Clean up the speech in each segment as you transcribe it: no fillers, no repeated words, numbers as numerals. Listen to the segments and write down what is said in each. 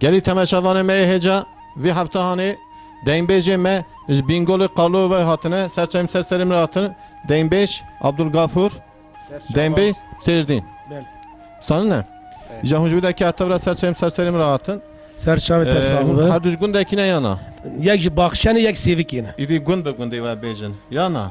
گلی تماشاوان می هجا وی هفته هانی دینبیج می بینگول قالو و هاتنه سرچم سرسرم راتن دینبیج عبدالغفور دینبیج سردین بله سال نه جا هجوده که اتفاق سرچم سرسرم راتن سرچاوی تصاوبه هر دوش گنده کی نه یا نه یک باخشن یک سیویکینه ایدی گند به گنده و بیجن یا نه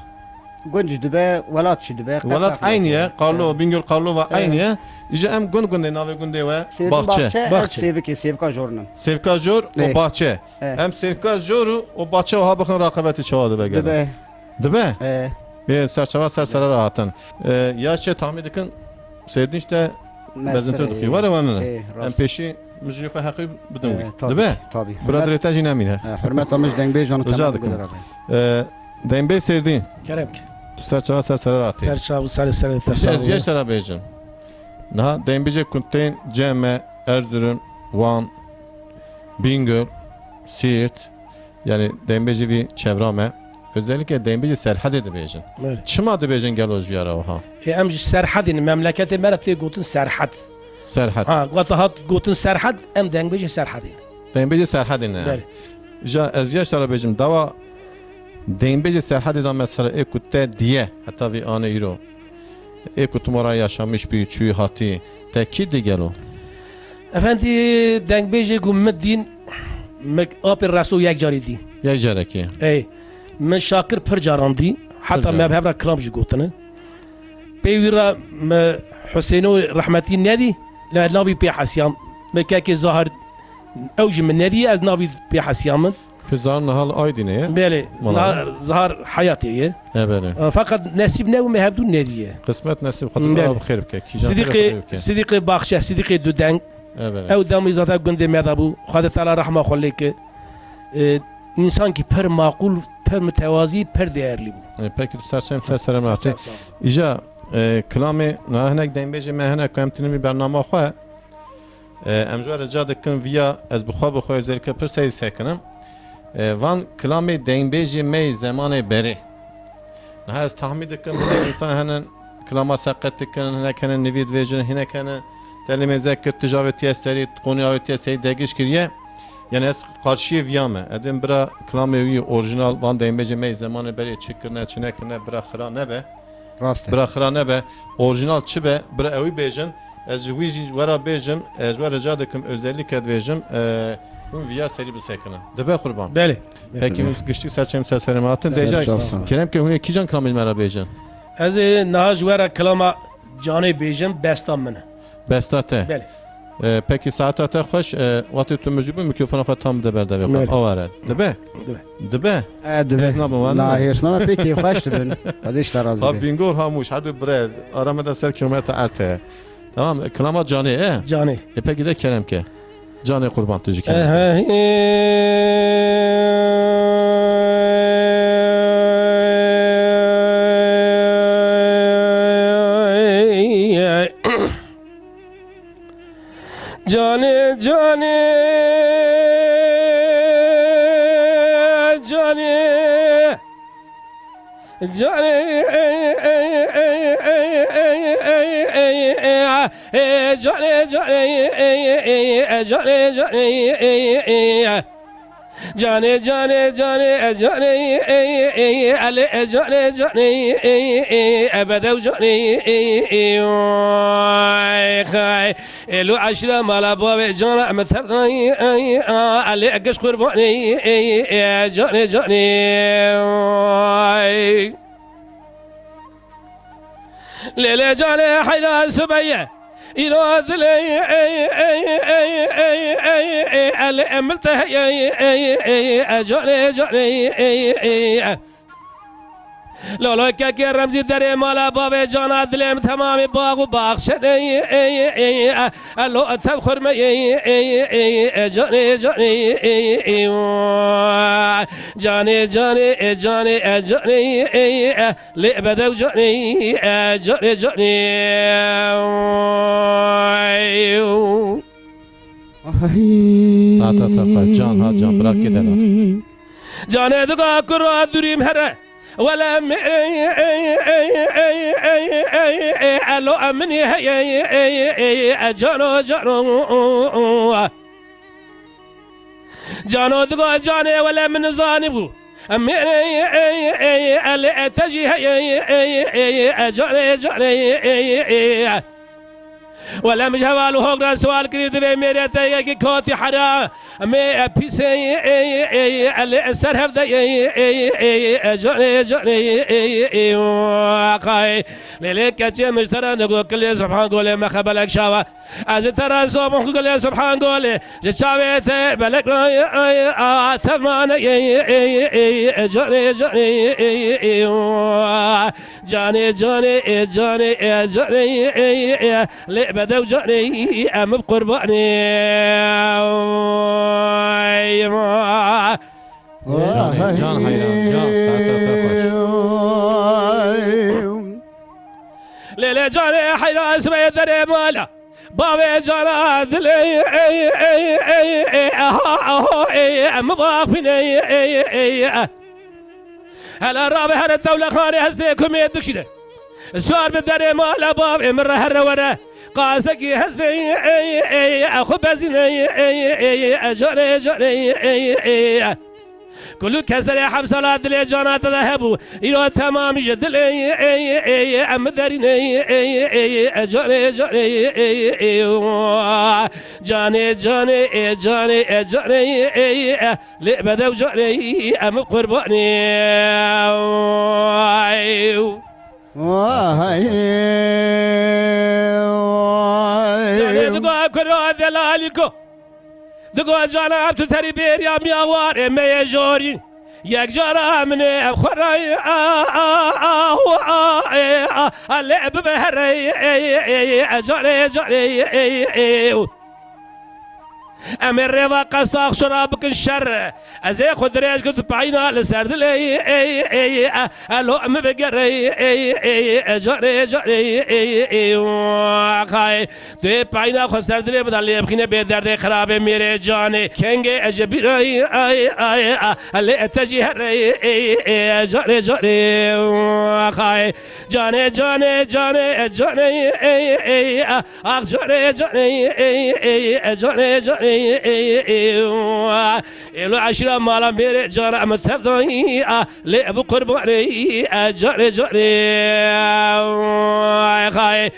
گنج دبه ولات شي دبه ولات عینیه قالو بینگول قالو و عینیه ایجا ام گند گنده ناوی گنده و باخچه باخچه. سیوکا جورنن سیفکا جور و نه. باخچه هم سیفکا جور و باخچه و ها بخون راقبتی چه بگه دبه دبه اه یه سرچوه سرسره راحتن یا چه تحمید کن سردینش ده بزن تو دقیقه واره وانه ام پیشی مجیو که حقی بدون دبه طبعا برادر تاجی نمینه حرمت امش دنگ بي جان رجاء دكم. دنبه سردین کرم که تو سرچوه سرسره راحتی سرچاو سر از تصاوبه یه سره بیجن نه دنبه کنتین جمع Erzurum Van Bingöl Siirt yani dembeci bir çevrame özellikle dembeci serhad de bejin. بله Çima de bejin gel ojyara oha. ام سرحد مملکت مرتی گوتن سرحد Serhad. ها قطعات گوتن سرحد ام دنگ بیش سرحدین Dembeci serhad ne? بله Ja ez yaşlara bejim dava dembeci serhad da mesela ekutte diye hatta bir ane iro. Ekut mora yaşamış bir çüy hati. Tekid de gel o. افندی دنگ بیش گمت دین مک آب رسو یک جاری دی Ya jareki. ای من شاکر پر جاران دی حتی جاران. ما بهفر کلام جو گوتنه پیویرا حسینو رحمتی ندی لا ناوی پی حسیام مکه که ظاهر اوج من ندی از ناوی پی حسیام Kızların hal aydine ya. بله Mola. ظاهر حیاتیه Evet. فقط نصیب نو مهبدو ندیه Kısmet nasip Bəli. hatırlar bu xeyr bke. صدیق باخشه صدیق دو دنگ Evet. او دامی ذاتا گنده میادابو خدا تعالی رحمه خلی که انسان کی پر معقول پر متوازی پر değerli bu. Peki tu serçem serserem rahatı. İja klamı nahnek dembeci mehne kamtini bir bername xwe. Emjwa rica dikim via ez bixwe bixwe özellikle pir sey sekinim. Van klamı dembeci me zamanı beri. Nah ez tahmin dikim hinek insan henin klama sakat dikin hinek henin nivid vejin hinek henin telime zekir ticareti eseri konu aveti eseri degiş kiriye. Yani ez karşıya viyame. Edim bira klamevi orijinal van dembeci me zamanı beri çıkırne çinekirne bira xıra ne be. راست Bira xıra ne be. Orijinal çi be. Bira evi bejin. Ez jwizi vara bejim. Ez var rica dikim özellik edvejim. Bunun viya seri bir sekine. Debe kurban. بله Peki biz güçlük seçim serserim atın. Diyecek. olsun. Kerem ki hune ki can klamil mera bejin. از نهاج ورا کلام جانی بیجم بستم منه Bestate. بله Peki saat ate hoş. Vatı tüm müziği mikrofona fa tam deber debe. Evet. Avare. Debe. دبه Debe. دبه Ez nabım var لا mı? هيش نما بيكي خوش دبن هذيش ترى Ha bingor hamuş. Hadi bre. Aramada ser kilometre arte. Tamam. Klama canı جانی Peki de Kerem ki. Canı kurban tucu Kerem. جانی جانی جانی جانی جانی جانی جانی جانی جانی جانی علی جانی جانی ابدا جانی خای لو عشرة مالا باب جانا مثلا علی اگش قربانی جانی جانی لیلا جانی حیلا سبیه إلى ذلي الأملته جاني جاني لولا كاكي رمزي دري مالا بابي جانا ذليم تمامي باغ وباخشني لو تبخر مي جاني جاني جاني جاني جاني جاني لأبدا جاني جاني جاني Saat ate can ha can bırak gidelim. جاني دقا كرة دريم هره ولا لو أمني جانو جانو جانو دقو جاني ولا من زاني بو أمي تجي جاني جاني ولا مش هوالو هوغرا سوال كريد بي ميري تايكي كوتي حرا مي بيسي السر هفدا جاني جاني قاي ليلك كاتي مشترى نقول كل سبحان قولي ما خبلك شاوة از ترى صبح كل سبحان قولي جشاوي بلك ثمان جاني جاني جاني جاني جاني بدو جاني أم بقرباني جان حيران جان ساعتها ليلة جاني حيران اسمه دري مالا بابي جانا ذلي أم باقفني هلا رابي هلا الدولة خاني هزيكم يدكشني السؤال بالدري مالا بابي مرة هرة ورا قاسكي حسبي اخو بزني جاني جاني كل كسر حب صلاة دلي جانات ذهبوا إلى تمام جدلي أم داريني جاني جاني جاني جاني جاني لبدو جاني أم قرباني دقوا ذلالكو دقوا جانا عبتو تريبير يا مياوار مي جوري ياك جارا من بخراي اللعب بهري جاري جاري امر ريفا قصداق شرابك الشر ازي خدريش كنت بعينا لسرد لي الو ام بقري جاري جاري خاي دي بعينا خسرد لي بدل يبخينا بدرد خراب ميري جاني كنجي اجبري اللي اتجي هري جاري جاري خاي جاني جاني جاني جاني اخ جاري جاري جاري جاري إلو عشرة مالا ميري جارة متفضي لأبو قرباني جاري جاري خاي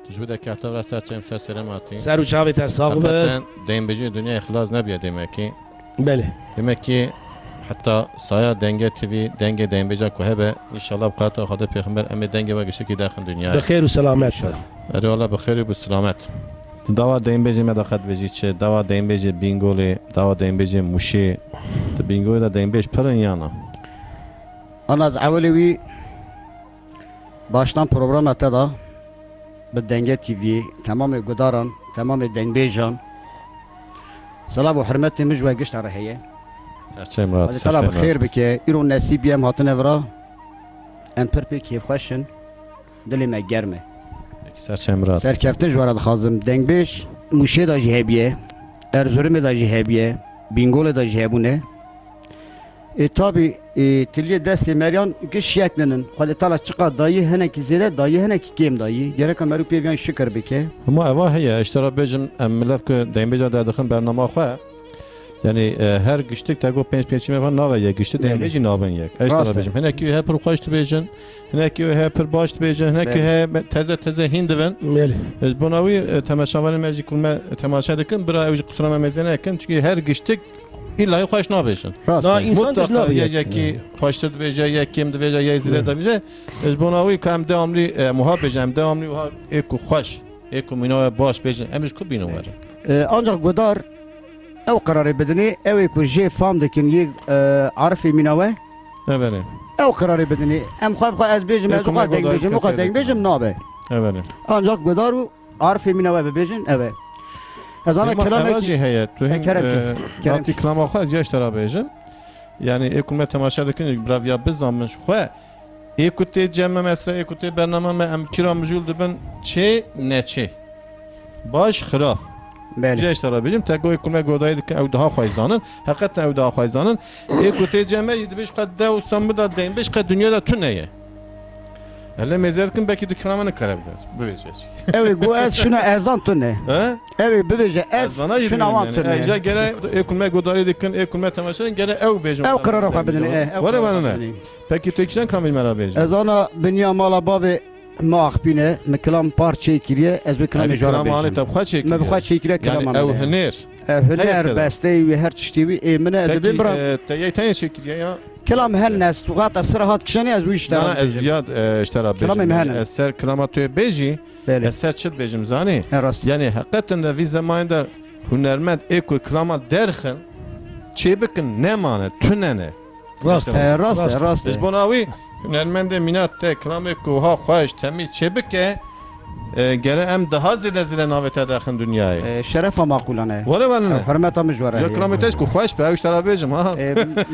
تجوده كاتب راسه چم سلامتی سرو شاوي تصاغب البته دیم بجی دنیا اخلاص نبیه دیمکی بله دیمکی حتی سایه دنگه تیوی دنگه دیم بجا که هبه انشالله بقاطع خدا پیغمبر امی دنگه و گشتی که داخل دنیا بخير وسلامات اره الله بخیر و بسلامت دوا دیم بجی مداخت بجی چه دوا دیم بجی بینگولی دوا دیم بجی موشی بینگولی دا دیم بج پرن یانا أنا از أولي باشتان برنامج تدا بالدنجة تي في تمام قدران تمام دنبيجان سلام وحرمتي مجوى قشت على هي سرچه مراد هذا طلب خير بك إيرو نسيب يم هاتنا فرا أم بربي كيف خشن دلي ما جرمه سرچه مراد سر كفتن جوارد خازم دنبيج موشي دا جهبيه ارزورم دا جهبيه بینگول دا جهبونه tabi tiliye desti Meryem giş yeklenen hadi tala çıkar dayı heneki zede dayı heneki kim dayı gerek Meryem peviyan şükür bike ama eva heye iştara bejim emmiler ki dembece derdikin bernama xwe yani her giştik tego 5 falan nave ye gişti dembeci naben yek iştara bejim heneki hep xoş bejin heneki hep baş bejin heneki hep teze hindven ez bonavi temaşavan mecik kulme temaşa dikin bira ev kusura mezene ekin çünkü her giştik İlla xoş nabêjin. Mutlaka yekî xoştir dibêje, yekî em dibêje, yê zêde dibêje. Ez bona wî ka em devamlî muha bêje, em devamlî wiha êku xweş, êku mînava baş bêje, em ji ku bînin were. Ancak gudar ev kararı bedeni ev ku jê fam dikin yê arifê mînava Evet. ev kararı bedeni em xwe ez bêjim ez xwe deng bêjim xwe deng bêjim nabe. Evet. Ancak gudar û arifê mînava bêjin evet. Ez ana kelamekî heye tu hin ratî kelama xwe ez ya iştara bêjim. Yani êku me temaşa dikin biraviya bizamin ji xwe êku tê cem me mesela êku tê bername me em kira mijûl dibin çê neçê. Baş xiraf. بله iştara bêjim teko êku me godayê dikin ew daha xwe zanin heqetin ew daha xwe zanin êku tê cem me dibêj qet de û sambida deyn bêj qet dünyada tu neye. Hele meziyetkin belki dükkanımını karabilir. Bu verecek. Evet bu ez şuna ezan tune. He? Evet bebece ez Bana şuna van tune. Ece gele ekulme godari dikkin ekulme temaşın gele ev bejim. Ev karara xabedine. Var ya ne? Peki tu ikişen kram bilmera bejim. Ez ona binya mala babı maaxbine meklam parçayı kiriye ez bir kram Yani jara kram hani bejim. tab xaç çekiyor. Me bixwa çekire Yani kelam ev amane. hıner. Hüner kadar. besteyi ve her çeşitli emine edebi Peki bırak. teyten çekiyor ya. Kelam hennes tuğat sırahat kişani ez bu işler. Nana ez ziyad iştera Kelam bejim. emhane. Eser kramatoy beji. Böyle. Eser çıt bejim zani. Her rast. Yani hakikaten de vi zamanında hünermend eko krama derxin çebikin ne mane tünene. Rast. Rast rast. Biz bonavi hünermende minat te kram eko ha xoş temiz çebike gere em daha zede navete derxin dünyayı. Şeref makulane. Vara bana. Hürmet amış var. Ya kram teş ku xoş be iştara bejim ha.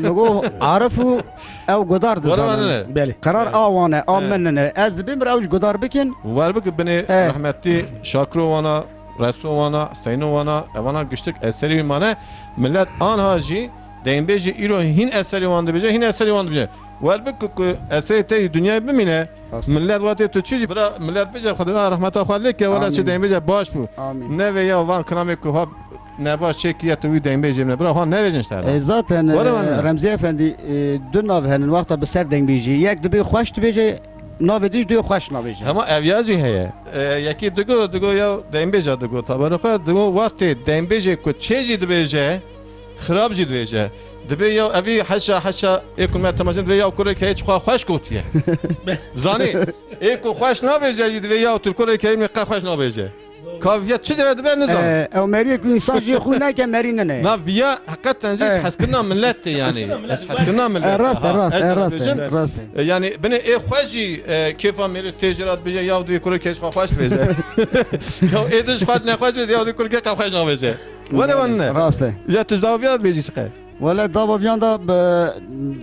Nugo arifu ev godar Vara dizanın. bana. Beli. Karar avane amennene ez bim ravj godar bikin. Var bak beni rahmetli Şakrovana, Resovana, Seynovana, evana güçlük eseri mane millet an haji deynbeji iro hin eseri vandı bece hin eseri vandı bece. Var bak ku eseri te dünya bimine millet vate tu çiğ bra millet bece kadar rahmeta xallek ya wala çi deynbeji baş bu. Amin. Ne ve ya van kramı ku hab ne baş çekiye tu deynbeji ne bra han ne vecin işte. Zaten Vara bana. Remzi Efendi dün nav henin vakta beser dengbiji. Yek dibi xoş dibece navediş diyor xoş naveci. Ama evyacı heye. Yeki dugo ya deynbeji dugo tabarı xwe dugo vakti deynbeji ku çeji dibece خراب جد ویجه دبی یا اوی حشا ایکو من تماشین دبی یا کره که هیچ خوش گوتیه زانی ایکو خوش نبیجه دبی یا تر کره که می خوش نبیجه کاویت چه جواد به نظام او مری کو انسان جی خو نه که مری نه. نه ویا حقیقتا جیش حس کنا ملت یعنی حس کنا ملت راست. yani beni خوشی کیفا میره تجارت بیجه یا دوی کره که هیچ خوش بیجه یا ایدش خوش نخوش بیجه یا دوی کره که خوش نبیجه ولی من راست. یا تجداویات بیجی چه ولی دابا بیان دا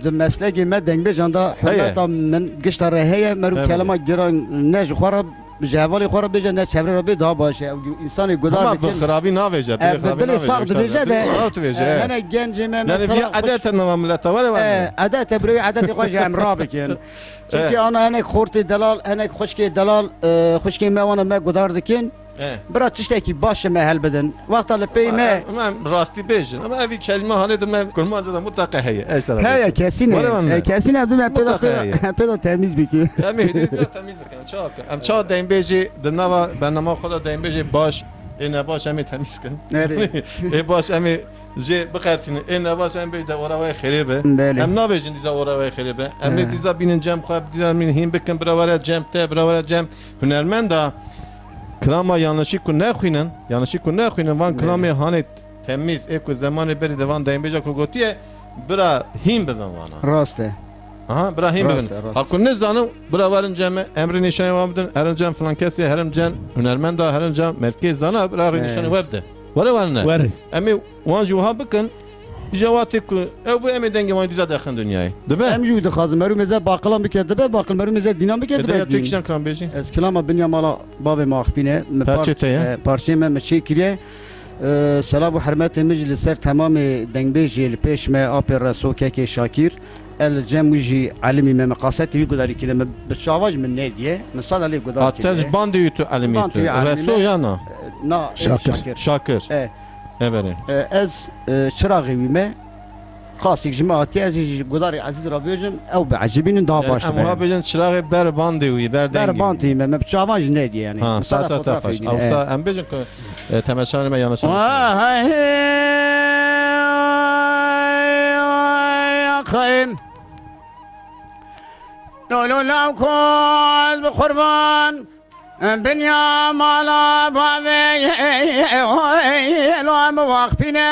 به مسلکی من دنگ بیجان دا حرمت من گشتر هیه مرو کلمه گران نج خورا جواری خورا بیجه نه چهره را بی دا باشه انسان گدار ama بکن bu خرابی ناویجه بدل ساق بیجه ده ده هنه گنج من yani bir adet namamlet var ya عادت برای عادت خوش امرا بکن çünkü ana هنه خورتی دلال هنه خشکی دلال خشکی میوانه ما گدار دکن برای تشتکی باشه محل بدن وقت لپی ما ben rasti bejin ama evi kelime hanedir ben kurmancı da mutlaka heye هيا كاسين كاسين بدون بيدو تمیز بکی ya mehdi temiz diken çok am çok deyin beji dinava ben nama khoda deyin beji baş ne baş emi temiz kin baş emi je bakatin ne baş emi de oraya khiribe am na bejin diza oraya khiribe am diza binin cem khab diza min him bikin bravara cem te bravara cem hünermenda krama yanlışlık ku ne khinin yanlışlık ku ne khinin van krama hanet temiz eko zamanı beri devan deyin beji ku gotiye bra him bedan vana راسته aha Ibrahim Rast, bin. rast. Hakun ne zanı buravarın cemi emri nişanı vabdın erin cem falan kesi herim cem hünermenda herim cem merkez zanı buravarın nişanı vabdı. Vara var ne? Var. Emi wanju ha bakın cevati ku bu emi denge vay diza daxın dünyayı. Değil mi? ام جو دخاز مرو مزه باقلا بکرد به باقل مرو مزه دینامیک Dede ya کرد tekişen kram beji. از کلام بنیا مالا باب ماخبینه پرچه پارچه من مچی کریه سلام و حرمت مجلس سر تمام دنگبیجی پیش ما آپر رسو که شاکیر الجموجي علمي ما مقاسات يقدر كلمه بتشاواج من ناديه من صار عليه قدر Atez bandı yutu alimiyeti. Bandı alimi. Reso yana. نا شاكر. Şakir. ايه Eberi. از چراغي ويما قاسي جماعتي از قدر عزيز رابيجم او بعجبين دا باش Ama bejin çırağı ber bandı uyu ber در dengi. بانتي ما بتشاواج نادي يعني Ha مصادف sata fotoğraf tafaş. يدين. Avsa em bejin ku temeşanıma yanlış. يا خيم لولو لو كوز بقربان بنيا مالا بابي لو مواقفينا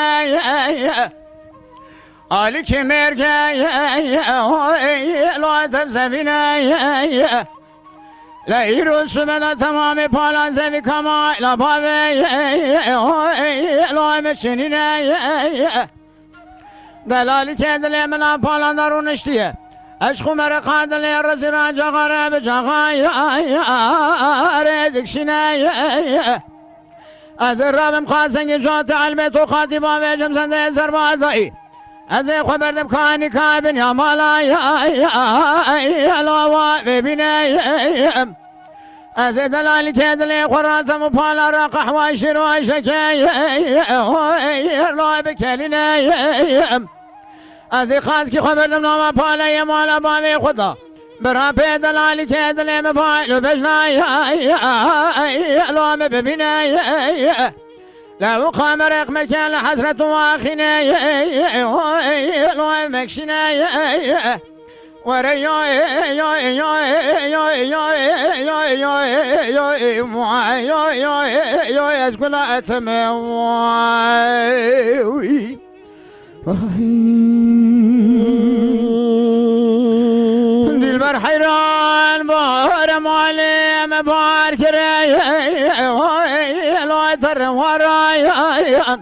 عليك مرقى لو تبزفينا لا يروس من تمام بالا زي كما لا بابي لو مشينا دلالی که دلی من پالان درون اشتیه عشق مر قادلی رزی راجا غرب جاغای ردکشینه از ربم خواستنگی جات علمت و خاطبا و جمزنده زربازایی از خبردم کانی کابن یا مالا یا لوا ببینم از دلالی که دلی قراتم و پالا را قحوه شروع شکی لوا بکلینم از خاص کی خبردم نام پالا مالا باوی خدا برا پی دلالی که دلی مپایلو بجنای لوا ببینم لو قام رقمك لحسرة واخنا لو مكشنا وري اسكن اتموي دلبر حيران بار معلم بار كري لا تر ورايان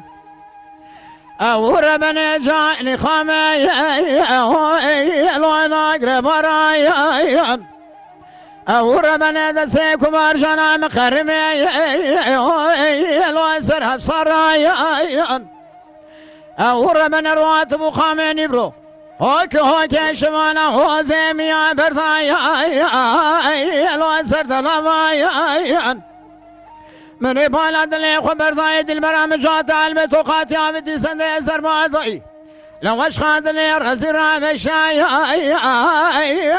او ربنا جاني خامي لا نقرب ورايان او ربنا دسي كبار جانا مقرمي لا سرحب صرايان او ربنا رواتب وخامي نبرو هاك شمانا هو زميا برتايا لو سرت لوايا من بالاد لي خبر زايد البرامجات علمت وقاتي عبدي سند يسر معضي لو اش خاد لي رزر مشاي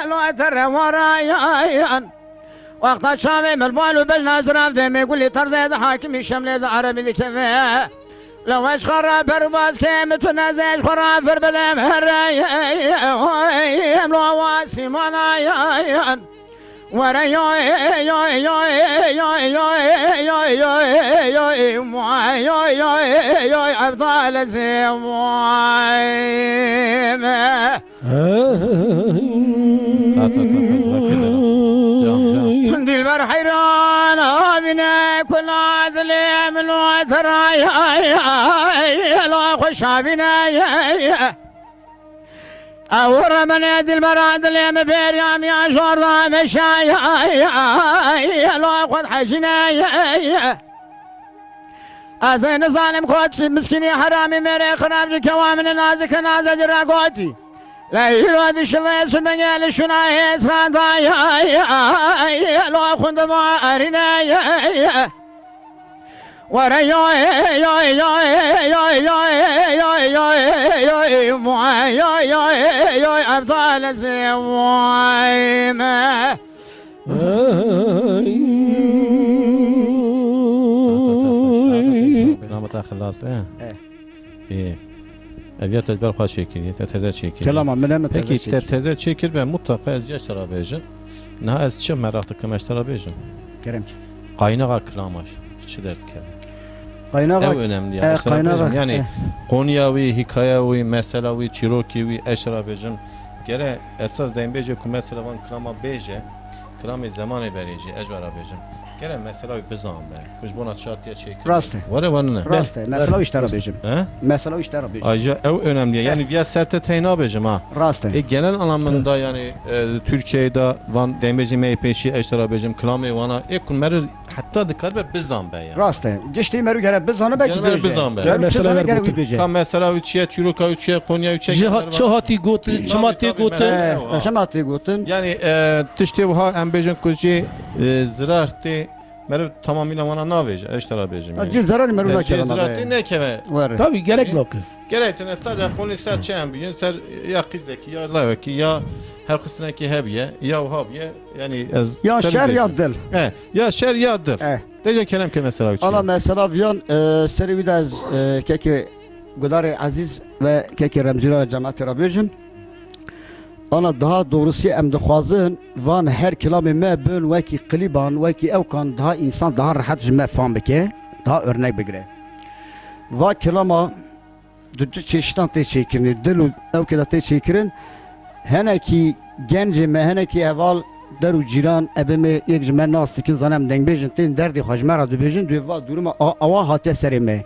لو اتر ورايا وقت الشامي من البال وبلنا زراف دمي يقول لي ترزيد حاكم الشمل عربي ذكي لو اش خراب برباز كيم تنازج خراب بدم هري لو واسي منايا ورا يا ابطال الزمايم دلبر حيران بنا كل عدل من وترايا لا خش بنا أورا من يد المراد اللي مبيريام يا جورا مشايا لا أخذ حجنا أزين ظالم قوت في مسكيني حرامي ميري خراب جكوامن نازك نازج راقوتي لا يراد الشمس من يال شناي اسرانتا لا أخذ دماء أرنا ورا ابطال الزوايم نامتا خلاص ايه Eviyat ezber xaç çekir, teze çekir. Tamam, ben Peki teze çekir. teze çekir ve mutlaka ez yaşara bejim. Ne ez çi merak tıkım eştara bejim. Kerem. Kaynağa klamaş. Çi dert kere. Kaynağı. Ev önemli yani. Kaynağı. Yani Konyavi, hikayevi, meselavi, Çirokivi, eşra bejim. Gere esas deyim beje ku mesela van klama beje. Klama zamanı verici, ejvara bejim. Gere mesela bizan be. Kuş buna çatıya çekir. Rastı. Vare var ne? Rastı. Mesela iştara bejim. He? Mesela iştara bejim. Ayrıca ev önemli. Yani via serte teyna bejim ha. Rastı. Genel anlamında yani Türkiye'de van demeci meypeşi eştara bejim klama vana ekun merir hatta dikkat be bizan be yani. Rastı. Geçtiği meru gere bizanı belki Genel bejim. bizan be. Mesela gere bejim. Tam mesela üçye Çiroka üçye Konya üçye. Çahati gotu, çamati gotu. Şamati gutun. Yani tişte bu ha em bejim kuji zirarti merir tamamıyla vana navej eştara bejim. Acı zarar meru na kerana. Zirarti ne keve? Var. Tabii gerek yok. Gerektiğinde sadece konu ser çem bir gün ser ya kızdaki ya lavaki ya her kısmındaki hebiye ya habiye yani Ya şer ya dil. ya şer ya dil. Diyecek kelam ki mesela uçuyor. Allah mesela viyan seri bir de keki Gudari Aziz ve keki Remzira cemaati rabiyojin. Ana daha doğrusu em dixwazin van her kelamê me bin wekî qilîban wekî evkan daha insan daha rahat ji me fam bike daha örnek bigire. Va kelama du çeşitan tê çêkirin dil û evkê de tê çêkirin henekî gencê me henekî eval der û cîran ebê me yek ji me nas dikin zanem dengbêjin tên derdê xwe ji me re dibêjin du va duruma awa hatiye serê me.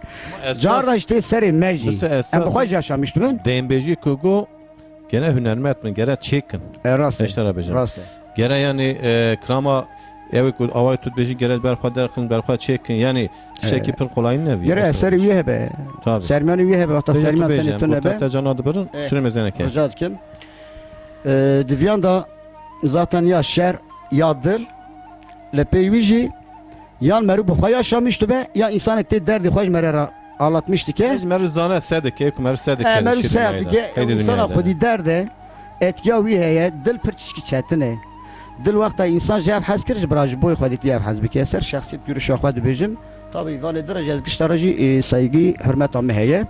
Cara ji tê serê me jî em bi xwe jî yaşamıştı min. Deyimbeji kugu gene hünermet mi? Gene çekin. Rast. Eştara bejim. Rast. Gene yani krama Evet ku avay tut beji gerek berfa derkin berfa çekin yani şeki pir kolay ne Gere eseri üye hebe. tabii. Sermiyanı üye hebe. Hatta Sermiyan tane tune be. Hatta canadı birin süremezene ki. Rica etkim. Divyan da zaten ya şer ya dil le peyvici yan meru bu khaya yaşamıştı be ya insan ekte derdi hoş merera anlatmıştı ki. Biz mer zana sedik ki mer sedik. Meru sevdi ki insan khudi derde etkiya vi heye dil pirçki çetine. Dil vakta insan cevap has kirij braj boy khudi cevap has bike ser şahsiyet görüş khudi bejim. Tabii vali derece az kiştaraji saygı hürmet am heye.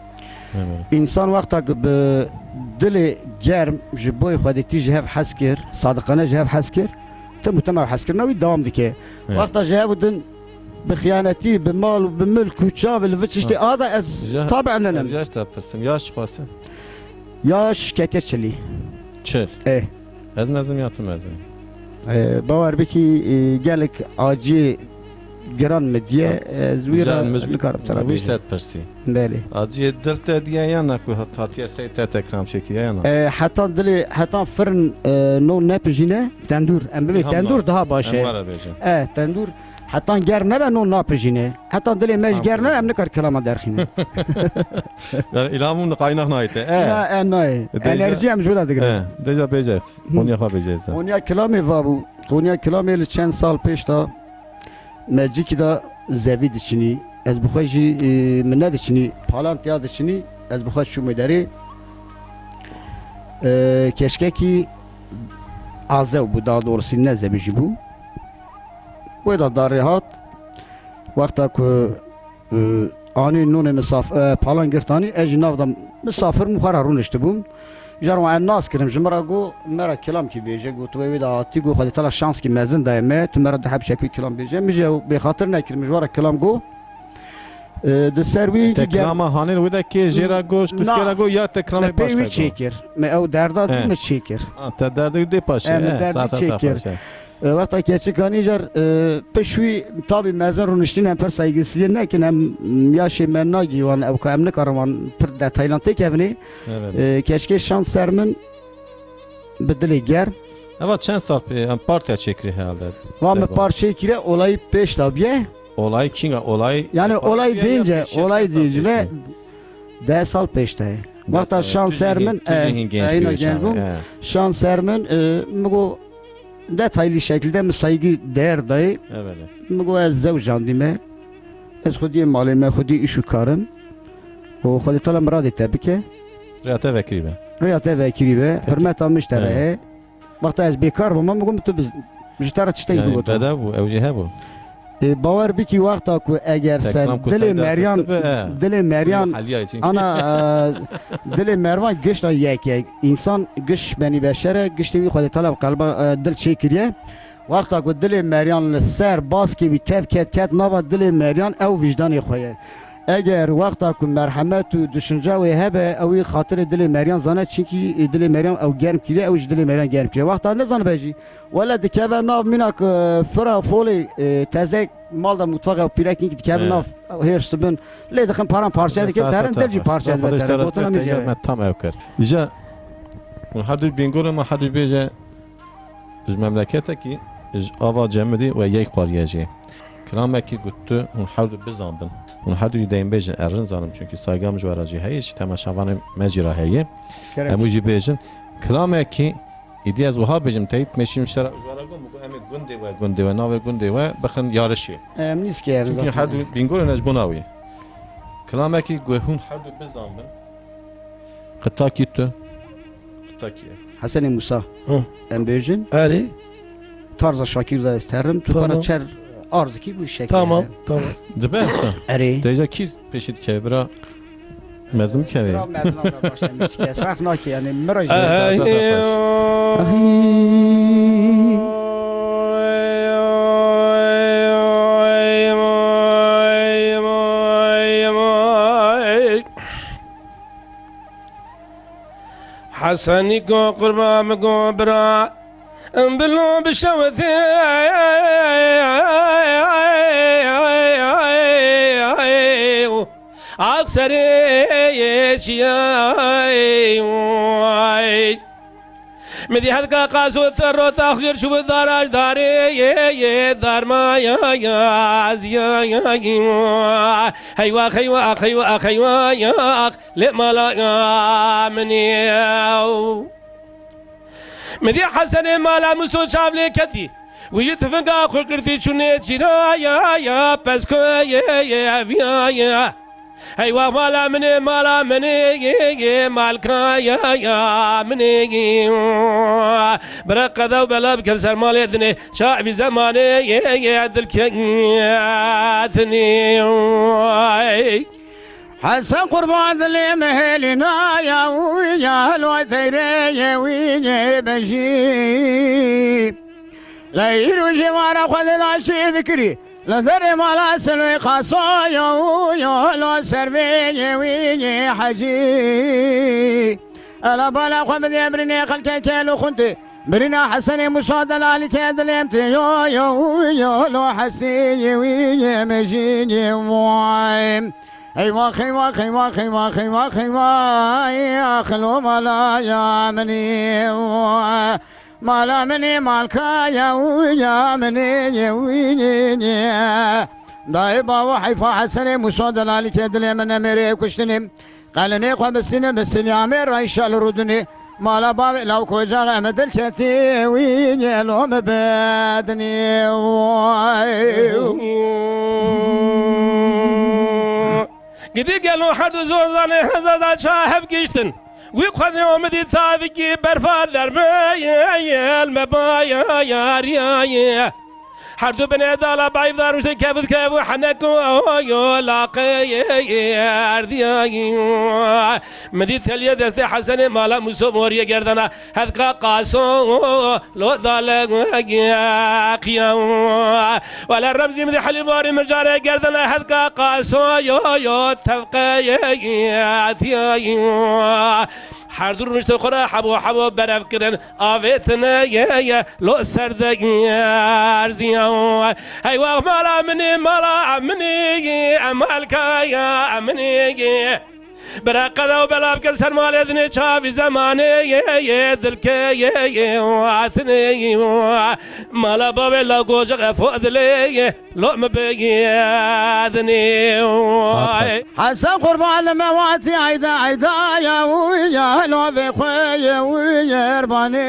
İnsan vakta dili germ ji boy khudi cevap has kir sadıkane cevap has kir. Te mutemel has kir navi devam dike. Vakta cevap din بخيانتي بمال وبملك وتشافل فتشتي هذا از طبعا انا yaş tapırsın yaş khası. ياش كاتشلي Çel. ايه Ez mezim yatım mezim. باور بكي قالك اجي جران مديه زويره الكرم ترى Bu işte etpersi. بالي Acı dırte diye yana ku hatiye seyte tekram çekiyor yana. حتى دلي حتى فرن نو نابجينه تندور ام بي تندور daha باشه Var abicim. تندور حتى جر نبا نو نابجينه حتى دلي مش جر نبا ام نكر كلام درخينه Yani ilhamın kaynak nayte. لا انا انرجي ام جودا دغري Deja becet. Onu yapabileceğiz. Konya Kilame vabu. Konya Kilame ile çen sal peş da meciki da zevid içini ez buxaji minnet içini palantiyad içini ez buxaj şu medari keşke ki azev bu daha doğrusu ne zebici bu. Bu da darihat vakta ku ani nune palan girtani ejnav da misafir muhararun işte bu. جارو عن ناس كرم جمرة جو مرة كلام كي بيجي جو توي ودا تيجو خدي طلع شانس كي مازن دايما تمرة دحب شكل كلام بيجي مجي بخاطرنا كرم جوارا كلام جو دسروي Tekrama hanil ve de ki jera goş kuskera go ya tekrama ما بيوي başka. تشيكر ما او دردا ما تشيكر Te derdi de paşa. derdi çekir. وقتا keçi kanijar peşvi tabi mezar runiştin hem per saygısı ne ki hem yaşı menna givan ev kamne karaman per detaylan tek evni keşke şans sermin bedeli ger Evet çen sarp partiya çekri herhalde. var mı parça kire olayı peş tabiye Olay kinga olay. yani olay deyince ve desal peşte. Vakta şans sermin aynen gençim şans sermin mugo detaylı şekilde mi saygı değer dayı Evet. mugo ez zevcan dime ez khudi malime khudi işu karım o khudi talam radi tebike Riyate vekili be. riyate vekili ve hürmet almış tere vakta ez bekar bu mugo tu biz jitara çtay Yani bu dede bu evcihe bu. باور بکی وقتا کو اگر سن دل مرyan ana dil mervan güçle yek insan güç beni beşere güçlü bir خود طلب قلب دل çekiriye وقتا کو dil مرyan سر باز کی bir tevket ket nava dil مرyan ev vicdan xoye eğer وقتا کو merhamet و düşünce ve hebe ev خاطر dil مرyan zana çünkü dil مرyan ev germ kire ev dil مرyan germ kire وقتا ne zan beji ولا dikeve nav minak fra foli tezek malda mutfağa pirekin ki dikeve nav her subun le dakın param parça dikin terin delci parça elbette botuna mi diye tam evker ija hadis bingol ma hadis beje biz memleketeki ava cemdi ve yek qariyeci krameki guttu un hadu bizanbın un hadu deyin beje erin zanım çünkü saygam jwaraji hiç temaşavanı mecra heye emuji bejin krameki İdiyaz وها بجم تایید میشیم شرا جوارگون بگو همه گنده و ناو گنده و بخن یارشی نیست که çünkü her bingol necbunawi kelame ki gohun her bezanbın qitaki tu qitaki Hasan Musa em bejin Ali tarza Şakir da isterim tu bana çer arz ki bu şekilde tamam dibe eri deja ki peşit kevra mezim kevi fark nak yani miraj حسني كو قربان كو برا بلو بشوثي أكثر مدي هذا قاسو ثرو تاخير شوف داراج داري دار ما يا هيوا خيوا خيوا خيوا يا لما لا مني مدي حسن مالا مسو شافلي كثي ويجت فنقا خلقرتي شوني جيرا يا بسكو يا هيوا مالا مني مالكا يا مني برق ذو بلا بكسر مالي ذني شاع في زماني يا ذلك حسن قربان اللي مهلنا يا ويا لو تيري يا ويا بشي لا يروجي ورا خذ العشي ذكري لا ذري ما لا سلوي خاصا يا ويا لو سرفي يا ويا حجي الا بالا خمد يبرني خلك كيلو خنتي برنا حسن مصاد على كاد الامت يا ويا لو حسين يا ويا مجيني وايم ايوا خيوا خيوا خيوا خيوا خيوا يا خلو مالا يا مني مالا مني مالكا يا ويا مني يا ويني دايبا وحيفا حسني مصاد لالك يدلي من امري كشتني قالني قوم السنة بالسنة عمير رايشا لردني مالا بابي لو كوجا غمد الكتي ويني لو مبادني قدي قالوا حد زوزاني هزادا شاهب قشتن ويقخذ يوم دي ثابكي برفال درمي المبايا يا رياي حردو بني دالا بايف داروش كيف كيف وحنكو لاقي اردياي مدي ثليه دست حسن مالا مسو موريه گردنا هذكا قاسو لو دالا قيا ولا رمزي مدي حلي باري مجاري گردنا هذكا قاسو يو تفقي ثياي حردو رشت خورا حبو برف كرن آويتنا يا لو سرد ارزيا هيوا مالا مني مالكا يا مني براقدا وبلا بكل سرمال اذني شافي زماني يا ذلك يا واثني مالا بابي لا قوجه فوق ذلي لو مبيادني حسن قربان المواتي عيدا يا ويا لو في خويا ويا رباني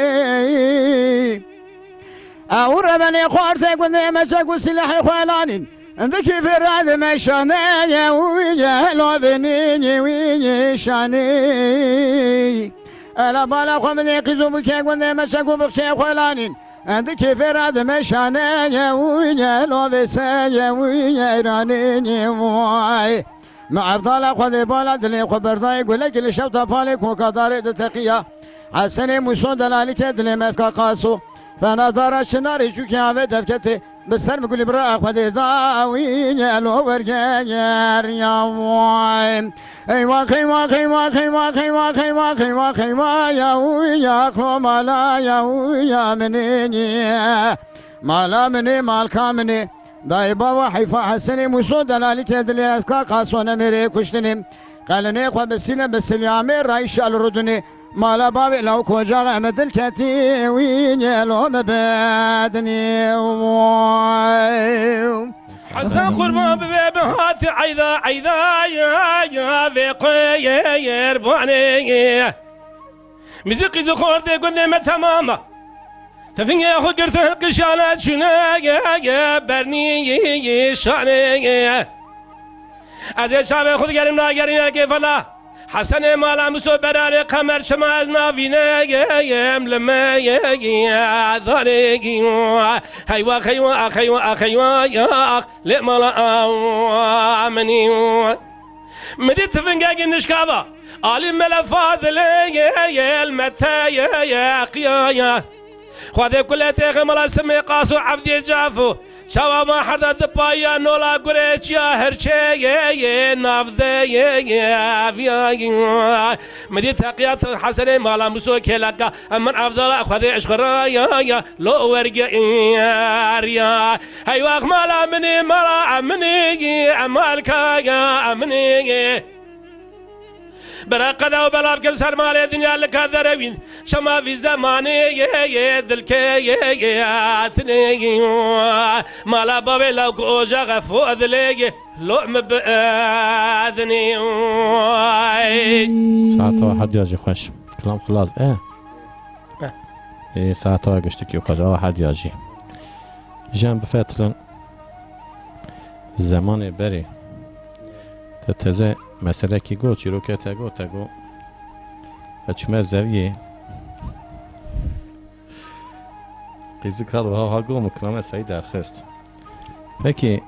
أوربني خوارتك ونمشك وسلاحي خوالانين ذكي في الراد مشاني يا ويا لو بنيني ويا شاني ألا بالا خمني قزو بكيك ونمشك وبخشي خوالانين ذكي في الراد مشاني يا ويا لو بسايا ويا رانيني واي مع أفضل خذ بلد لي خبرنا يقول لك اللي شفت فالك وكداري تقيا حسني مسود دلالك دلي مسكا قاسو فنظر شناري شو كيافي دفكتي بسر مقولي برا خذ داوين يا لو برجير يا واي ايوا خيوا خيوا خيوا خيوا خيوا خيوا خيوا يا ويا خلو مالا يا ويا منيني مالا مني مالكا مني دايبا وحيفا حسني مسود دلالك دلي اسكا قاسو نمري كشتني قالني خو بسينا بسليامي رايش الردني مالا بابي لو كوجا غمد الكتي وين لو مبادني حسن قربان ببيب هاتي عيدا يا بيقي يرباني مزيقي زخور دي قلني ما تماما تفني يا خو قرثه قشانات شنا يا برني شاني ازي شابي خذ قرمنا قرمنا كيف لا حسن مالا مسو براري قمر شما از نافينا يم لما يا ذاري هيوا خيوا يا اخ لمالا مني مدي تفنقاقي نشكابا علي ملفات لي المتا يا قيايا خذ كل تيغ ملا سمي قاسو عبدي جافو شوا ما حدا دبايا نولا قريش يا هرشي نافذي يا فيا مدي تقيات حسني مالا مسو كيلاكا من افضل خذ اشخرا يا لو ورقا يا هيوا مالا مني مالكا يا مني براقدا وبلاب كل سرمال الدنيا لك ذروين شما في زماني دلكياتني مالا بابي لو كوجا غفو ذلي لؤم بأذني ساعت واحد ياجي خوش كلام خلاص ايه ساعت واحد قشتك يوخج واحد ياجي جنب فتلن زمان بري تتزه مسئله کی گو چی رو که تگو اچمه زویه قیزی کال و ها گو مکرمه سعید اخست پکی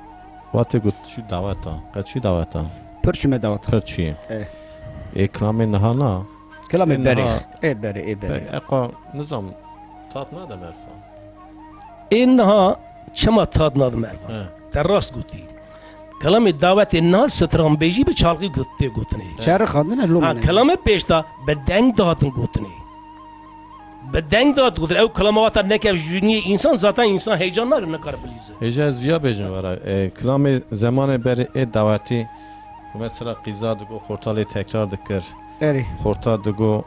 وقتی گوت چی دعوتا قد چی دعوتا پرچمه دعوت پر چیه اه. اکرام نهانا كلام إنها- بري بري اقا نظام تات ناده مرفا إنها شما تادنا مرفا تراست قوتي كلام الدعوة الناس سترام بيجي بچالقي قوتني شهر خاندنا اللوم كلام بيشتا بدنگ داتن قوتني بدنگ دات قوتني او كلامات نكه جوني انسان ذاتا انسان هيجان نار نكار بليزه ایجا از ویا بیجن ورا کلام زمان بری ای دعوتی مثلا قیزا دگو خورتالی تکرار دکر اري خورتا دگو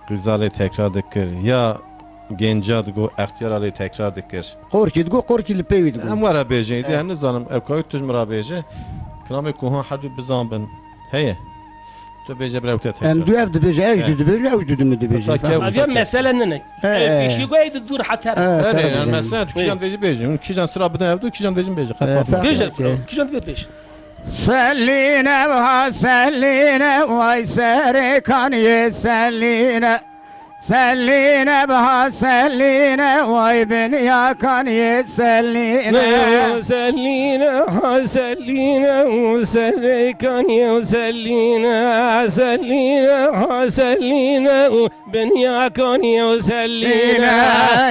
قیزالی تکرار دکر یا گنجا دگو اختیارالی تکرار دکر قوركي تقول قوركي اللي بيوي ام تقول ورا بیجن دی هنه زانم ابکای تجمرا بیجه کلام کوهان حدو بزان بن هیه تو بیجه برای وقت ام تکرار دو اف دبيجي ايش دو دبيجي اوش دو دبيجي طيب. هذه مسألة نني ايش يقول تدور حتى اره yani mesela kişiden بیجه بیجه اون کشان سرا بدن evdu kişiden بیجه بیجه خفاف بيجي كيشان في بيش سلينا وها سلينا واي ساري كان يسلينا سلينا بها سلينا واي بنيا كان يسلينا سلينا سلينا وسلي كان يسلينا سلينا سلينا بنيا كان يسلينا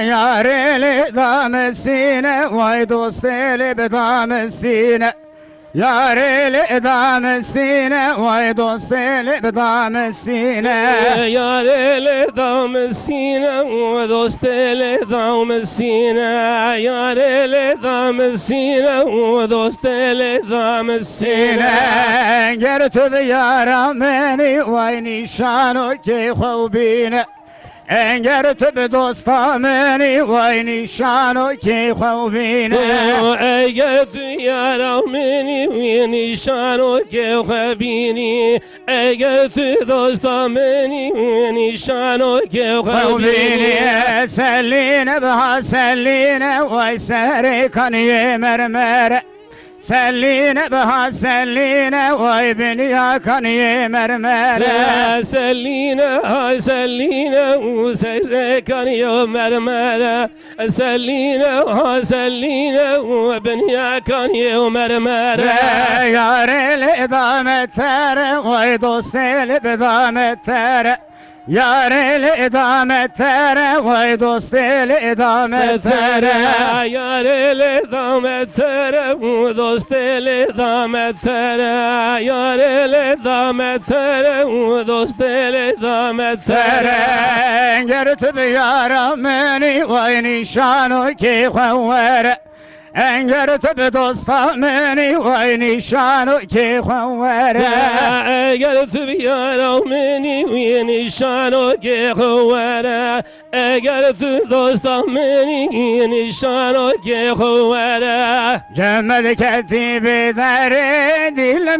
يا ريلي دام السينا واي دوستي لي بدام السينا يا ريلي دام السينا واي دوستي لي بدام السينا يا ليل دام السينا ودوست لي دام السينا يا ليل دام السينا ودوست لي دام السينا قرت بيا مني ويني شانو كي خوبينا انقرت بدوستا مني ويني شانو كي خوبينا اجت يا رامني ويني شانو كي خبيني اجت دوستا مني ويني شانو كي خبيني خوبيني سلينا بها سلينا ويساري كان يمرمر سلينا بها سلينا وابنيا كان يمرمر سلينا سلينا وسر كان يوم مرمرة سلينا سلينا وبنيا كان يوم مرمرة يا ريل دام التر ويدوستي لبدام التر يا ريل دام التر ويدوستي لدام التر يا ريل دام التر ودوست لدام التر يا ريل دام التر ودوست لدام التر انقرت بيا مني ويني شانو كي خوار انقرت بدوستا مني ويني شانو كي خوار قلت بيا مني ويني شانو كي خوارا قلت دوستا مني ويني شانو كي خوارا جمد كتي بداري دل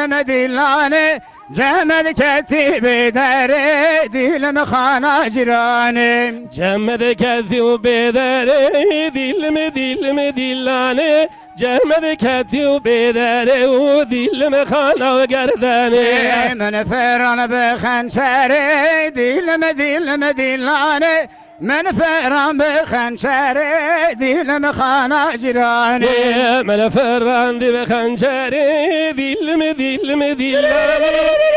مدلاني جمد كتي بداري دل مخانا جيراني جمد كثيو بداري دل مدلاني جمد كثيو بداري ودل مخانا وقرداني من فران بخنشري دل مدلاني من فران بخنشري دل مخانا جيراني من فران دي بخنجري دل مدلاني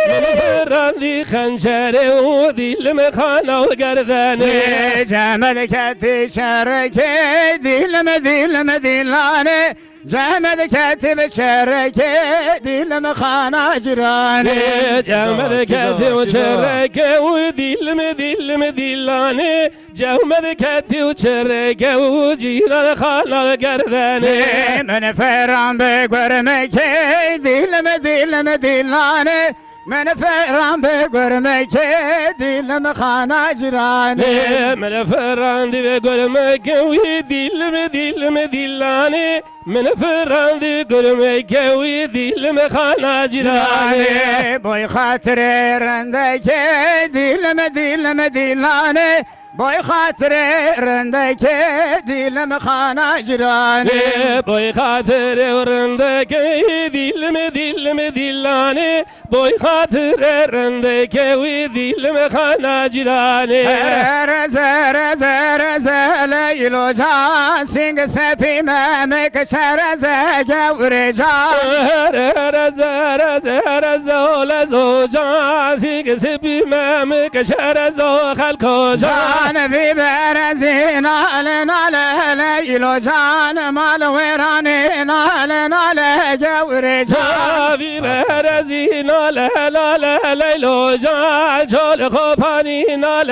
من فران دي خنجري ودل مخانا وقرداني جمل كتي شركي دل مدلاني جمل كتي شركي دل مخانا جيراني جمد كثي وشركة ودل مدلاني جمد كثي وشركة وجيران خانا قرداني من فران بقرمكي دل مدلاني من فرام بگرمه که دیلم خانه جرانه من فرندی به گرمه وی دیلم دیلانه من فرندی گرمه وی دیلم خانه جرانه بای خاطر رنده که دیلم دیلانه بای خاطر رنده که دیلم خانه جرانه بای خاطر رنده که دیلم دیلانه بای خاطر رنده که وی دیلم خانه جرانه رز لیلو جان سینگ سپی ممک چرز گور جان لزو جان سینگ سپی ممک چرز خلکو جان بی برزی نال لیلو جان مال ویرانی نال گور جان بی برزی نال لیلو جان جال خوبانی نال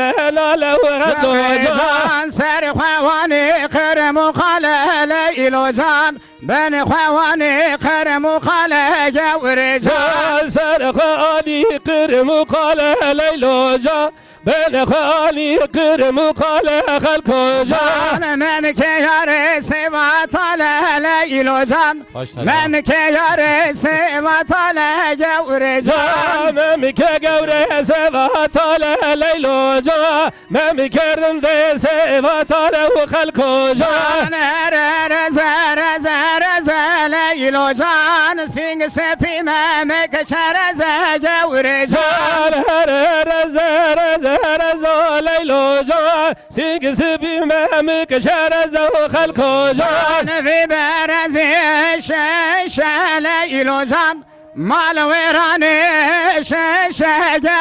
ورقو جان سر خوانی خرم و خاله لیلو جان بن خوانی خرم و خاله گور جان سر خوانی قرم و قال لیلو جان بن خالی قرم و قال خلکو جان ممک یار سوا طاله لیلو جان ممک یار سوا طاله گور جان ممک گور سوا طاله لیلو جان ممک رنده سوا طاله و خلکو جان رز لیلو جان سینگ سپی ممک شرز گور جان رزا لیلو جان سینگ سبی ممک شرزا و خلکو جان بی برزی شش لیلو جان مال ویرانی شش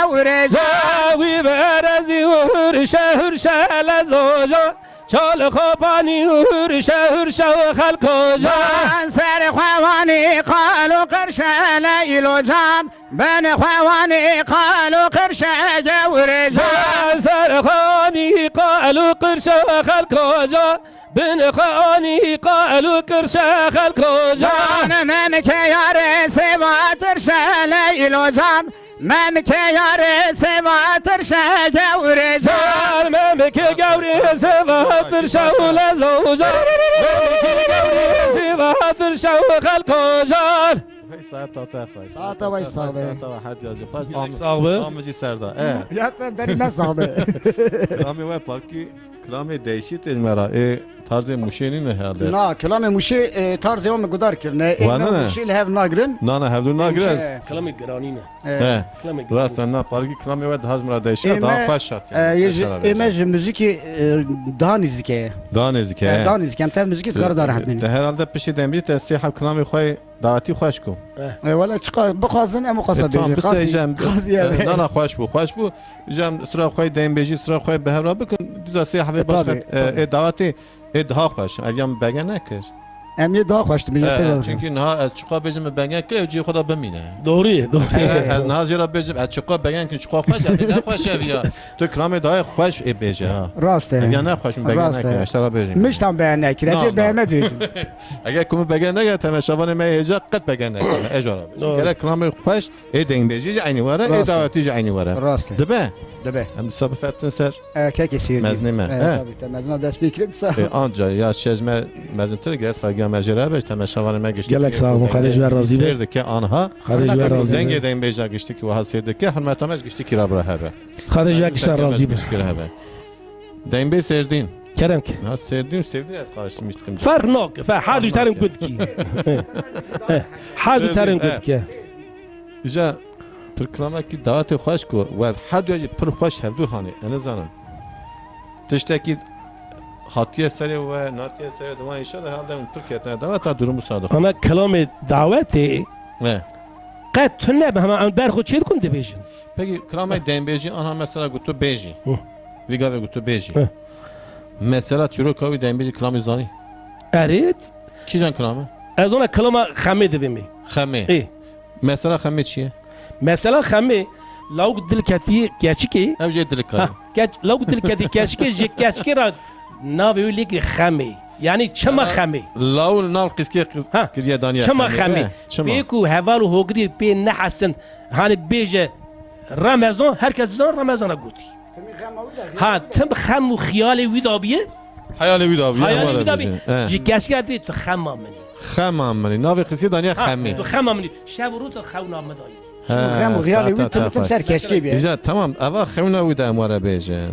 گور جان وی برزی و هرشه لزو جان چال خوبانی هرشه و خلکو جان سر خوانی قالو قرش لیلو جان بن خوانی قالو قرش گور جان سر خوانی قالو قرش خلکو جان بن خوانی قالو قرش خلکو جان ممک یار سوا ترش لیلو جان ممک یار سوا ترش گور جان ممک گوری سوا ترش و لزو جان ممک گوری سوا ترش و خلکو جان ساعت وای صاحب آموزی سردا یادم بری من صاحب کلامی و پاکی کلامی دیشی تجمرا tarz muşeni ne herhalde? Na kelam muşi tarz yom gudar kirne Vana ne? muşi lev nagrin Nana hevlu nagres. کلام گرانینه He. Rastan na parki klami ve hazmra değişe daha başat yani. Emej müziki daha nizike. Daha nezike. Daha nizike. Tem müziki kar dar hatmin. Herhalde bir şey demir tesih klami khoy davati xoş ku. Valla çıkar bakazın em qasa Tam beji. bir seycem. Qasi Nana xoş bu. Xoş bu. Cem sıra khoy dembeji sıra khoy behevra bakın diza seyah ve başka davati daha xoş. Evyam begen nekir. Em ye daha xoştu millete. Çünkü ha az çıqa bejim begen ki evci xuda bemine. دوری از نازیرا بجم از چقا بگن که چقا خوش است نه خوشه بیا تو کلام دای خوش ای بجه ها Rast اگر نه خوش بگن نه اشترا بجیم Miştan beğen ekire beğenme diyorsun. اگر کوم بگن نه تماشاوان می هجا قد بگن نه اجرا اگر کلام خوش ای دین بجی عینی وره ای دعوتی عینی وره Rast. دبه Debe. هم صبح فتن سر Erkek esir. مزنمه Tabii mezuna ders beklediyse. آنجا یا شجمه مزن تر گس فگا مجرا بج تماشاوان ما گشت گلک sağ olun خارج و راضی سرد که آنها خارج و راضی زنگ دین بجا گشتی که وها سرد که حرمتامش گشتی کی را بره هبه خارج و کشتن راضی بود دین بی سردین کرم که Ha sevdiğim sevdi az karıştırmıştım. فرق نوک فحادو ترم کد کی حادو ترم کد کی İşte Türkmen'deki davet hoş ku ve her diyor per hoş hevdu hani en azından. Tişteki hatiye seri ve natiye seri devam inşallah herhalde Türkiye'de davet durumu sadık. اما کلام دعوتی Ne? قد تنه به همه برخو چید کن دبیجن Peki kramay denbeji ana mesela gutu beji. Vigave gutu beji. Hı. Mesela Çurokavi denbeji kramay zani. ارید Ki can kramı? از اون کلام خمه دویمی Xame. ای Mesela xame çiye? مثلا خمه لو دل کتی کچکی Evce dilik ها kari. لو دل کتی کچکی جی کچکی را ناوی لیک خمه یعنی چما خمی لاول نال قسکی ها. کریه دانیا چما خمی چما بیکو هوال و هوگری پی نحسن هانی بیجه رمضان هر کس زن رمضان گوتی ها تم خم و خیال ویدا بیه حیال ویدا بیا خیال ویدا بیه جی کش کردی تو خم آمنی خمام منی ناوی قسکی دانیا خمی تو خم آمنی شب و رو تو خون آمدایی غم و غیال وی تم سر کشکی بیه ایجا تمام اوا خونا ویدا امواره بیجن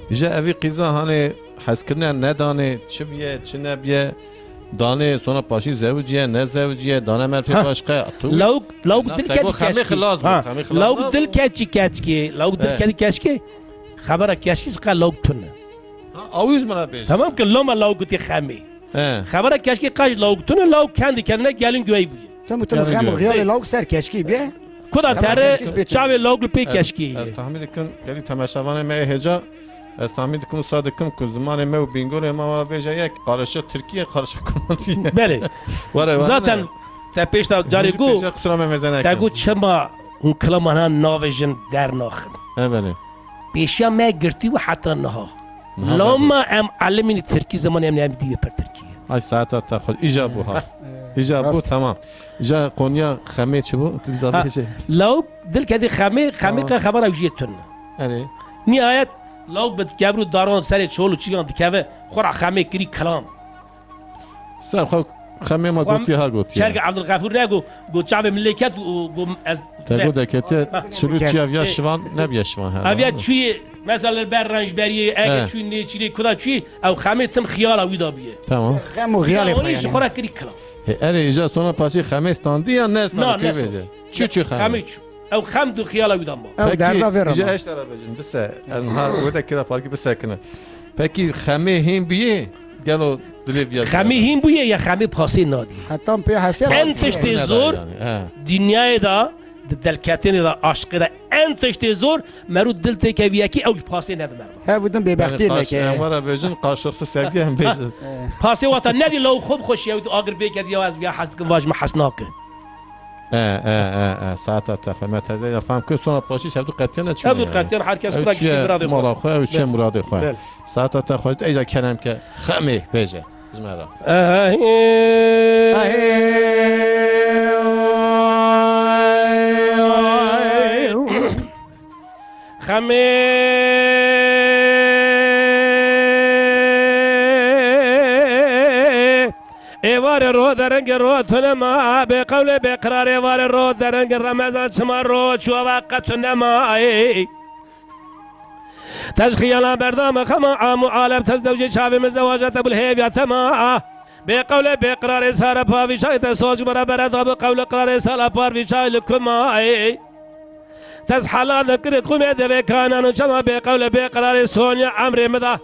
ایجا اوی قیزا هانی حس کردن ندانه چه بیه چه نبیه دانه سونا پاشی زوجیه نه زوجیه دانه مرفی باشقه لو دل کدی خمی کشکی خلاص بود خمی خلاص لو دل کدی کشکی لو دل کدی کشکی خبره کشکی سقا لو تونه آویز مرا بیج تمام که لو ما لو گوتی خمی خبره کشکی قاج لو تونه لو کندی کنه گلین گوی بیه تم غم و غیال لاو سر کشکی بیه کدا تره چاوی لو پی کشکی استحمل کن کلی تماشاوانه می هجا استحمل کن صادق کن که زمان می و بینگور ما بیجه یک قارش ترکیه قارش کرمانچیه بله zaten te pêşta carê got kusura me mezene te got çima hûn kilamana navê jin dernaxin evet pêşiya me girtî û heta niha lama em elimînî tirkî zimanê em neyem dîvê per Tirkiye ay saata ta xwe îja bû ha îja bû tamam îja Konya xemê çi bû tu dizanî law dil kedî xemê ka xebera jiyê tune erê nihayet law bi gevrû daran serê çol û çiyan dikeve xura xemê kirî kilam ser xwe xemê ma gotiye ha gotiye Çerge Abdülgafur ne got çavê mileket û got ez te got deketiye çilû çiya viya şivan nebiye şivan ha Avya çûyê mesela ber ranjberiyê eger çûyê nêçîrê kuda çûyê ew xemê tim xiyala wî da biye tamam غم و غیال Onî ji xwe re kirî kilam erê îja sona paşî xemê standî ya ne Na, standî ne bêje çû xemê xemê çû ew xem du xiyala wî da ma او دردا îja verama eş tera bêjin bise enhar wede kira farkî bisekine pekî xemê hîn biye gelo dilê biya xemê hîn bûye ya xemê pasê nadî حتی پی حسیر en tiştê zor dünyayê da di delketînê da aşkê da en tiştê zor merû dil têkeviyekî ew ji pasê nedime ها بودن ببختی لکه were bêjin qarşılıksız sevgi hem bêjin pasê wata nedî law xwe bixweşiye wî agir bêket ya ez viya hez dikim vaj me hes nakin saata te xwe me teze ya fam kir sona paşî şevdû qetiye ne çû ew du qetiyan her kes kura giştî biradê xwe mala xwe ew çiye muradê xwe Bel. saata te xwe êja kerem ke xemê bêje jmera خمي ايوار رو درنگ رو تنما بقول بقرار ايوار رو درنگ رمضان شما رو شو وقت نما تشخيلا بردام خما عام عالم تزوج شعب من زواجات ابو الهيب تما بقول بقرار سار باوي شايت سوج برا بردا بقول قرار سال باوي شاي لكما تزحلا ذكر قوم يد كان شما بقول بقرار سونيا عمري مدى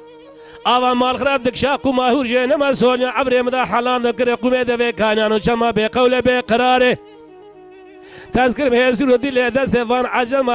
آوا مال خراب دك شاقو ماهور جينا ما سونيا عمري مدى حلا ذكر قوم يد كان شما بقول بقرار تذكر بهزور دل دست فان عجم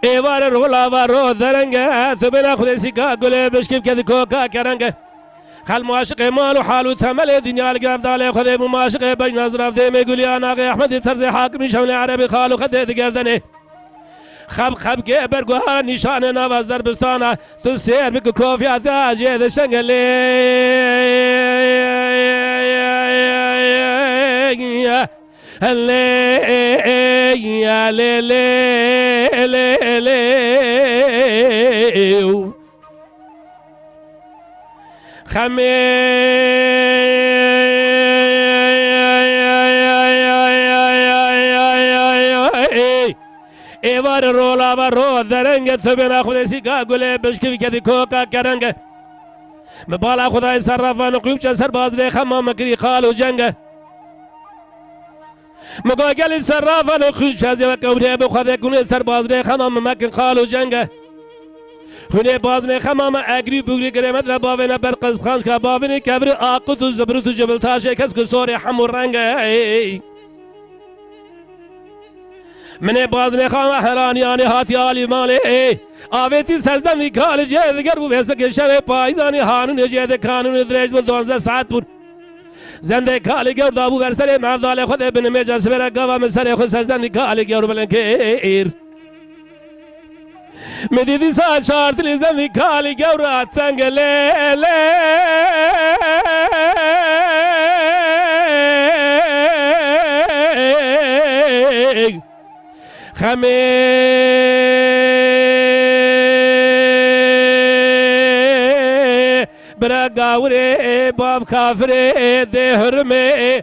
ایوار رولا و رو درنگه تو بنا خودی سیکا گله بشکیم که کوکا کرنگه خل معاشق مال و حال و تمل دنیا الگرف داله خود معاشق بج نظر رفته میگولی آناقی احمد طرز حاکمی شمل عربی خالو خده دگردنه خب که برگوها نشان نواز در بستانه تو سیر بکو کوفیات آجه دشنگلی ایوار رولا و رو درنگ تو بنا خودی سیکا گله بشکوی که دی کوکا کرنگ مبالا خدای صرفان قیوب چه سرباز ری خمام مکری خال و جنگ مگاگل صرفان قیوب چه زیو کبری بخوده کنه سرباز ری خمام مکن خال و جنگ هونه بازن خمام اگری بگری گرمت را باوین برقص خانش که باوین کبری آقود و زبروت و جبل تاشه کس که سوری حمو رنگ من بازن خام حرانیانی هاتی عالی مالی آویتی سزدن دی کال جه دیگر بو بسم کشم پایزانی هانون جه دی کانون درج بو 12 ساعت بود زنده کالی گر دابو برسر مفضال خود ابن مجلس برا گوا من سر خود سزدن دی کالی گر بلن کیر مدیدی ساعت شارت لیزن دی کالی گر اتنگ لیلی خمي براقاوري باب كافري دهرمي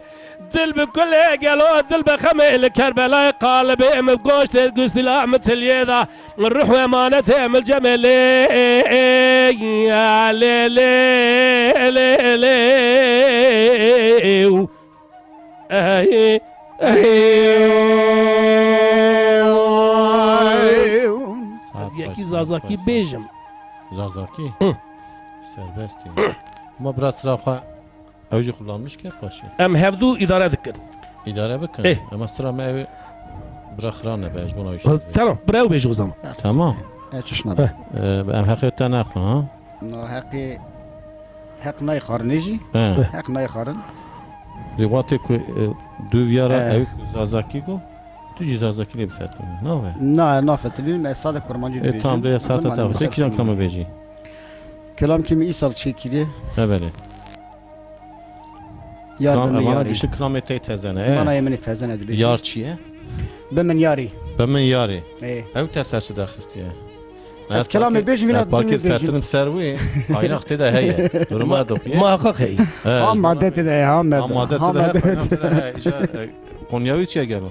دل بكل قالوا دل بخمي الكربلاء قالبي مبقوش تقوس لا مثل يذا الروح وامانته من الجمل يا ليلي Yeki zazaki bejim. Zazaki? Serbestti. Ama biraz sıra evci kullanmış ki başı. Em hevdu idare dikir. İdare bakın. Ama sıra mı evi bırakırane bej buna işe. Tamam, bravo bej o zaman. Tamam. çشنا Em hakikaten aklı ha. نه حق نای خارنیجی حق نای خارن Rivati ku duviyara evi Zazaki go. Tu Zazaki ile bir fetva. Ne var? نه نافتلین من صادق کرمانجی Tam da saate tav. Tek can kama beji. کلام کی می ایسال چیکیری Evet. یار Tam بمن bana یاری güçlü kilometre tezene. من یمنی تزن ادلی Yar çiye? بمن یاری Ben min yari. ای Ev tesası da xistiye. از کلام بیجی مینا Parket fertinim servi. Aynak teda heye. Duruma dokuye. Muhakkak hey. هم ماده ده هم Amadet teda heye. Konyavi çiye gelo.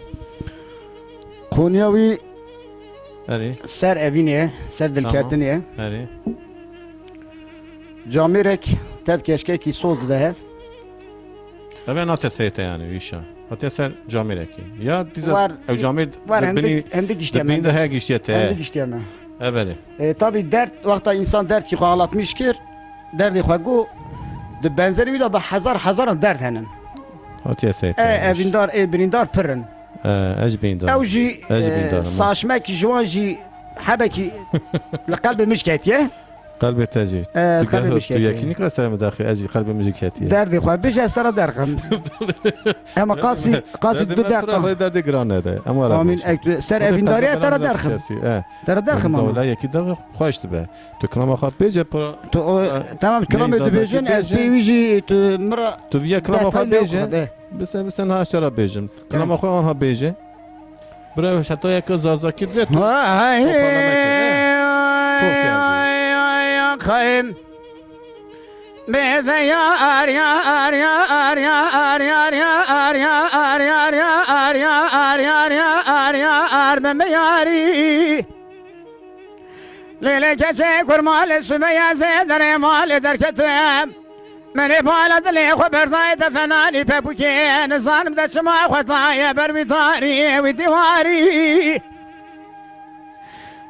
کونیاوی Eri. سر اوینه سر دلکتنیه Eri. جامیرک تف کشکی کی سوز ده هف Ben ateseyte yani işa. Ateser camireki. Ya dize Var- ev camir var beni hem de gişte beni de heye giştiyete. hem de gişte mi Evet. tabi dert vakta insan dert ki ağlatmış kir derdi xagu de benzeri bir de be hazar dert henin Ateseyte. evindar birindar pırın Ecbin او da. جي أجبين دارم. صاشمك جوان جي حبكي القلب مشكات يا Kalbe tecih. القلب Tu مشكات yakini kadar mı dahi eci kalbe müzikiyeti. دردي خو بيش استرا درقم اما قاسي بدقه Tarafı derdi granede. Ama ara. امين سر افنداري ترى درخم ترى درخم Valla yeki dar hoştu be. Tu klama khat beje para. تمام كلام ديفيجن اس بي وي جي مرة Tu viye klama khat beje. Sen ha aşağı bejim. Klama khat anha beje. Bravo hatta yak zazaki dret. خايم بيزا يار يار يار يار يار يار يار يار يار يار يار يار يار بمياري ليلة كسي كرمال السمية زيدر مال دركتم من فالد لي خبر ضايت فناني بابوكي نظام دش ما خطايا بربطاري وديواري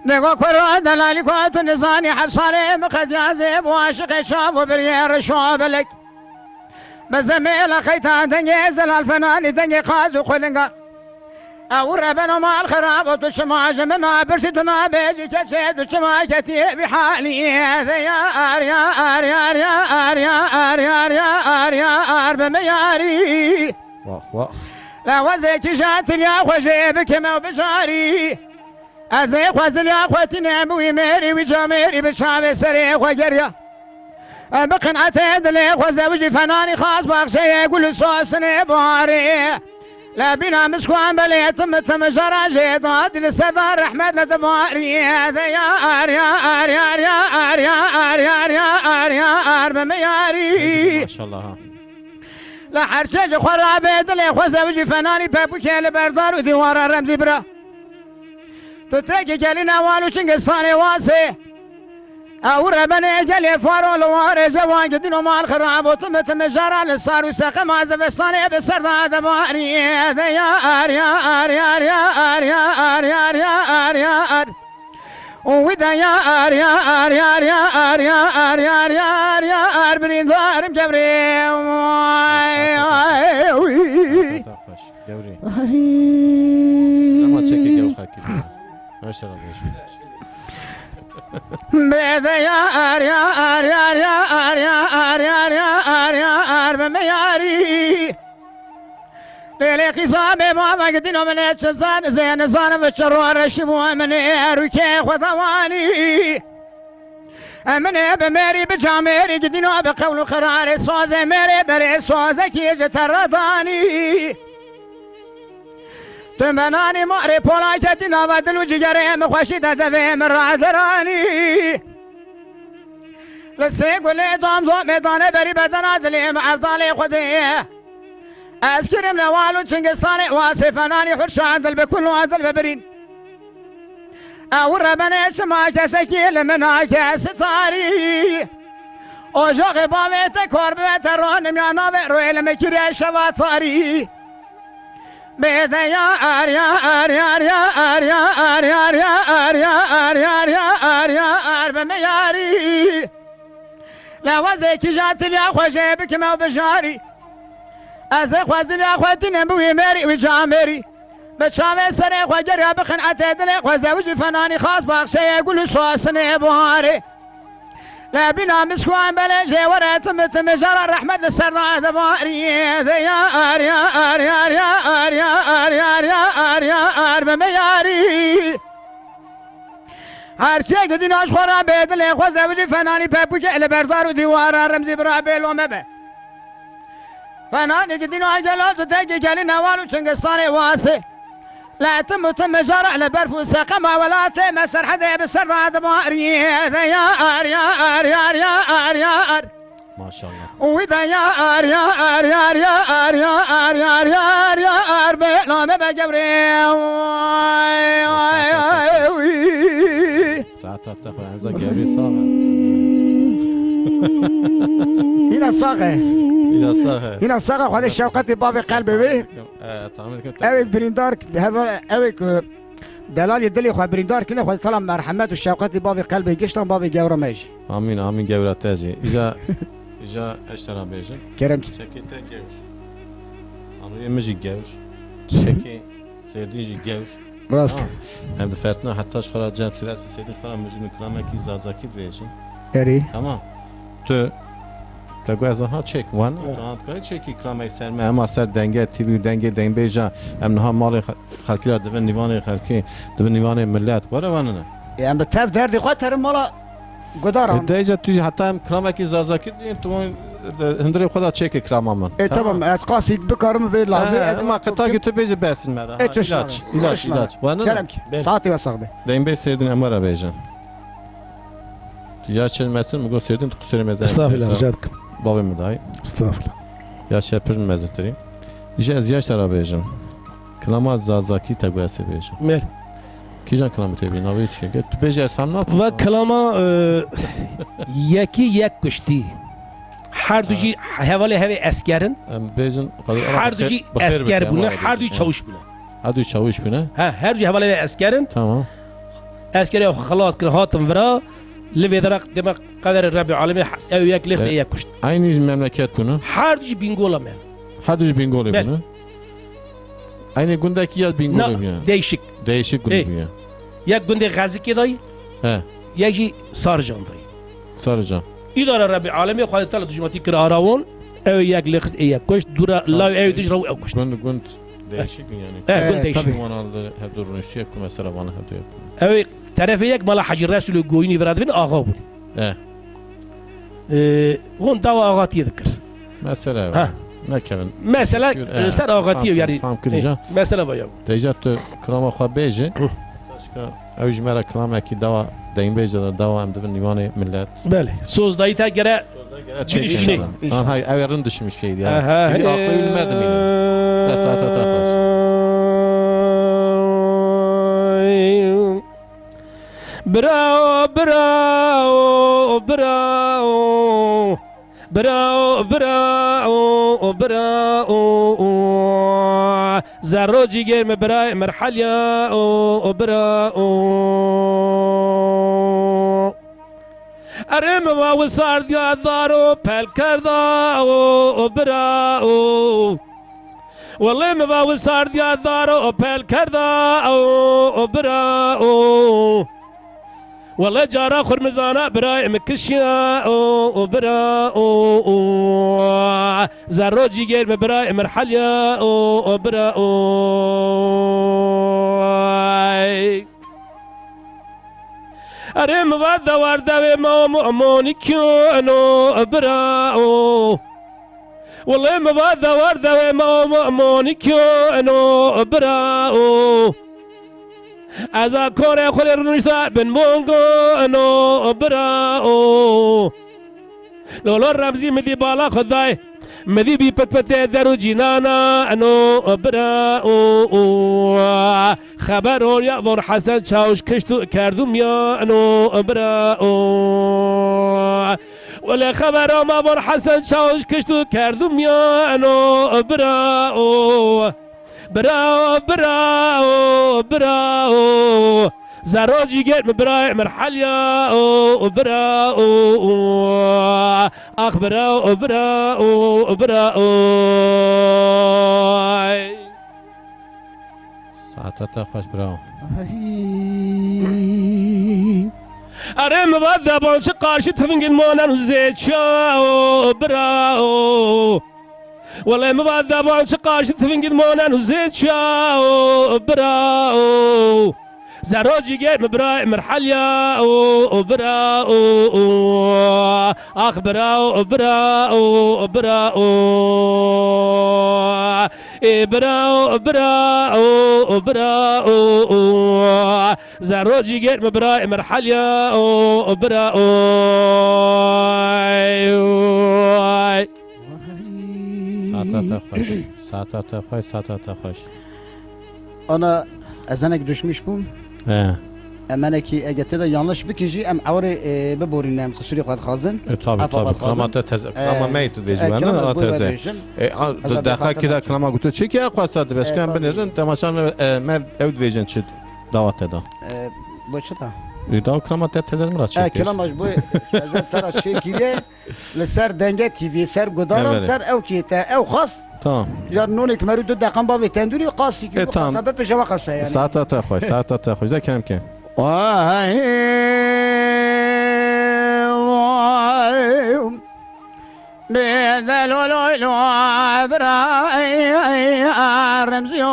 نقول كرة دلالي كوت النظاني حبصالي مقد يعزب واشق شاب وبرير شعب لك بزميل خيتان تنجيزل الفناني تنجي خاز وخلنقا او ربنا مع الخراب وتشمع جمنا برشدنا بيجي كسيد وشمع كتي بحالي يا ار يا ار يا ار يا ار يا ار يا ار يا ار يا ار بمياري Vah. لا وزيك جات يا خجيبك ما بشاري ازي خوازل يا اخوتي نعموي ميري وجاميري بشعب سري وجريا بقنعة دلي وزوجي فناني خاص باخشي يقول صوصني باري لا بينا مسكوان بلي تم جراجي ضاد للسردار احمد لدباري يا ار يا ار يا ار يا ار يا ار يا ار يا ار يا ار بمياري Maşallah. لا حرشج خرابي دلي وزوجي فناني بابوكي لبردار وديوار الرمزي برا تتركي جالنا والو شنقصاني واسي او ربنا جالي فارو الواري زوان جدينو مع الخراب وتم جارة للصار وساقم عزفستاني بسرد عدباني يا ار يا ار يا ار يا ار يا ار يا ار يا ار يا ار ودا يا ار يا ار يا ار يا ار يا ار يا ار يا ار يا ار برين ظهر مجبري Gevri. Ama çekik Eşler abicim. Bede yar yar yar yar yar yar yar yar be yari Lele kısabe baba gidin o mene çözan zeyn zanım ve çarvar şibu mene erke khutawani Emine be meri be cameri gidin o be kavlu karar soze mere bere soze ki jeteradani تمناني ماري بولاجتي نواد الوجيري مخشي تدفي من رعذراني لسيق واللي دوم زوم ميداني بري بدن عزلي مع افضالي خذي اذكر من والو تشنقصاني واسي فناني حرش عدل بكل عدل ببرين اورا بني سما جسكيل من عكاس صاري وجوغي باميت كوربيت رون ميانا بروي لمكري شواطاري Bede yar yar yar yar yar yar yar yar yar yar yar be me yari La wazeki jatil ya khoje bik ma bejari Az khwazil ya khwatin bu yemeri و jameri بشامي سنه خوجر يا بخن عتدني خوزوج فناني خاص باخشي يقول صوصني بواري لا بنا مسكوان بلجي ورات متمجر الرحمة للسرع ذباري يا يار يار يار يار يار يار يار يار بمياري هر شيء قد ناش خورا بيدلي خوزوج فناني بابوك البردار وديوار رمزي برابيل ومبه فناني قد ناش جلال تتاكي كالي نوالو شنقصاني واسي لا تم جرع لبرف وسقما ولا تمسر حدا بسر هذا ماري يا يار يار يار يار يار ما شاء الله وإذا يار يار يار يار يار يار يار يار بلا ما بجبري ساعات تاخذ عزة جابي صاغة هنا صاغة إلى صاغة هنا صاغة وهذا الشوقات بابي قلبي به تعمل كم اوك بريندار اوك دلال يدلي خو بريندار كنا خو طلع مرحمات والشوقات بابي قلبي قشطن بابي جاورا ماشي آمين آمين جورا تاجي إجا اشترى بيجن كرمت شكيته جوش أنا يمجي جوش شكي سيرديجي جوش راست هم دفعتنا حتى شخرا جاب سلاسل سيدي خرا مجي مكرامكي زازاكي ديجن اري تمام تو تقول از ها چک وان آن چکی کلامی سر ما اما سر دنگه تیوی دنگه دنگ بیجا امنها مال خلکی را دون نیوان خلکی دون نیوان ملت وره وانه يعني بتاف دردي خاطر مالا قدارم دیجا توی حتی هم کلامی کی زازاکی دین تو هندری خدا چک کلام من اي تمام از قاسي بكرم به لحظه اما قطع گیت بیج بسن مرا علاج وانه كلامك ساعتي وصاحبي دنگ بی سردین امرا بیجا یا چه مثلا میگو سردین تو سر مزن استغفر رجعتك بابي مداي استغفر يا شابر مزتري يجي از ياش ترى بيجن كلام زازاكي تقواسي بيجن مال كيجان كلام تبي ناوي شيء قلت بيجي اسفهم و کلاما یکی یک کشتی هر دوجی حوالی هوی اسکرن بيجن هر دوجی اسکر بونه هر دوجی چاوش بونه هر دوجی چاوش بونه ها هر دوجی حوالی هوی اسکرن تمام اسکری خلاص کر هاتم ورا لوی درق دم قدر رب العالمین او یک لخت یک کشت aynı memleket bunu هر دوجی بینگولا من هر دوجی بingolu bunu aynı gündeki ya bingolu نه ya değişik değişik günü ya یک گنده غزکی دای he یکی سارجان دای sarıcan İdare Rabbi alemi خواهد تعالی دجماتی کر آراون او یک لخت یک کشت دورا لا او دیج رو او کشت gün değişik gün yani گند değişik tabii manalı hep durmuş yok mesela bana hep yok او طرف یک مال حجر رسول گوینی ورادفین آقا بود he هون دوا آقاتی ذکر mesela Ha. ne Kevin مثلا سر آقاتی yani فهم كل مثلا باید Deja tu krama xwe bêje başka ew ji me re kilamekî dawa deyin bêje de dawa em divin nîvanê millet بله سوزدایی تا گره çekin an hay ew ê rind dişmiş şeydi ya bir aqlı bilmedim ya saata taxlaş براو براو براو براو براو براو زروجي جيم براي مرحليا او براو ارم واو صار ديا دارو پل کردا او براو والله مباوي صار ديا دارو بالكردا او برا او والله جارا خرمزانا براي مكشيا او برا او زروجي غير براي مرحليا او برا او ارم ود ورده ما مؤمن كيانو برا او والله ما بعد ورده ما مؤمن كيانو برا او از کار خود رنشتا بن مونگو انو برا او لولو رمزی مدی بالا خدای مدی بی پت پت درو جینانا انو برا او خبرون یا ور حسن چاوش کشتو کردم یا انو برا او ولی خبرم ور حسن چاوش کشتو کردم یا انو برا او براو براو براو زراجي قد براي مرحليا او براو اخ براو براو براو ساعتها خوش براو ارم بدا بانش قارش تفنج المونا زيت شاو براو والله ما بعد دابان شقاش تفنج المونا وزيت شاو براو زراجي جيب براي مرحليا براو اخ براو براو براو براو براو براو زراجي جيب براي مرحليا براو ساعتها خوش انا ازنك دشمش بوم امانه کی اگه تدا yanlış بکیجی ام عوری ببورینم قصوری قد خازن طبعا كلام تز كلام ما يتديج انا تز دقيقه كده كلام قلت چی که قصد بس كان بنرن تماشا ما اود ویژن چه دعوت دا باشه تا دا كلام تز مراد چه كلام بو از ترى شيء كده لسر دنگه تي في سر گدارم سر او کیتا او خاص تمام یا نونك مرود دقم باب تندوري قاسي كده قصبه بجوا قصه يعني ساعتها خوش ده كلام كان بيدلو لو لو براي رمزيو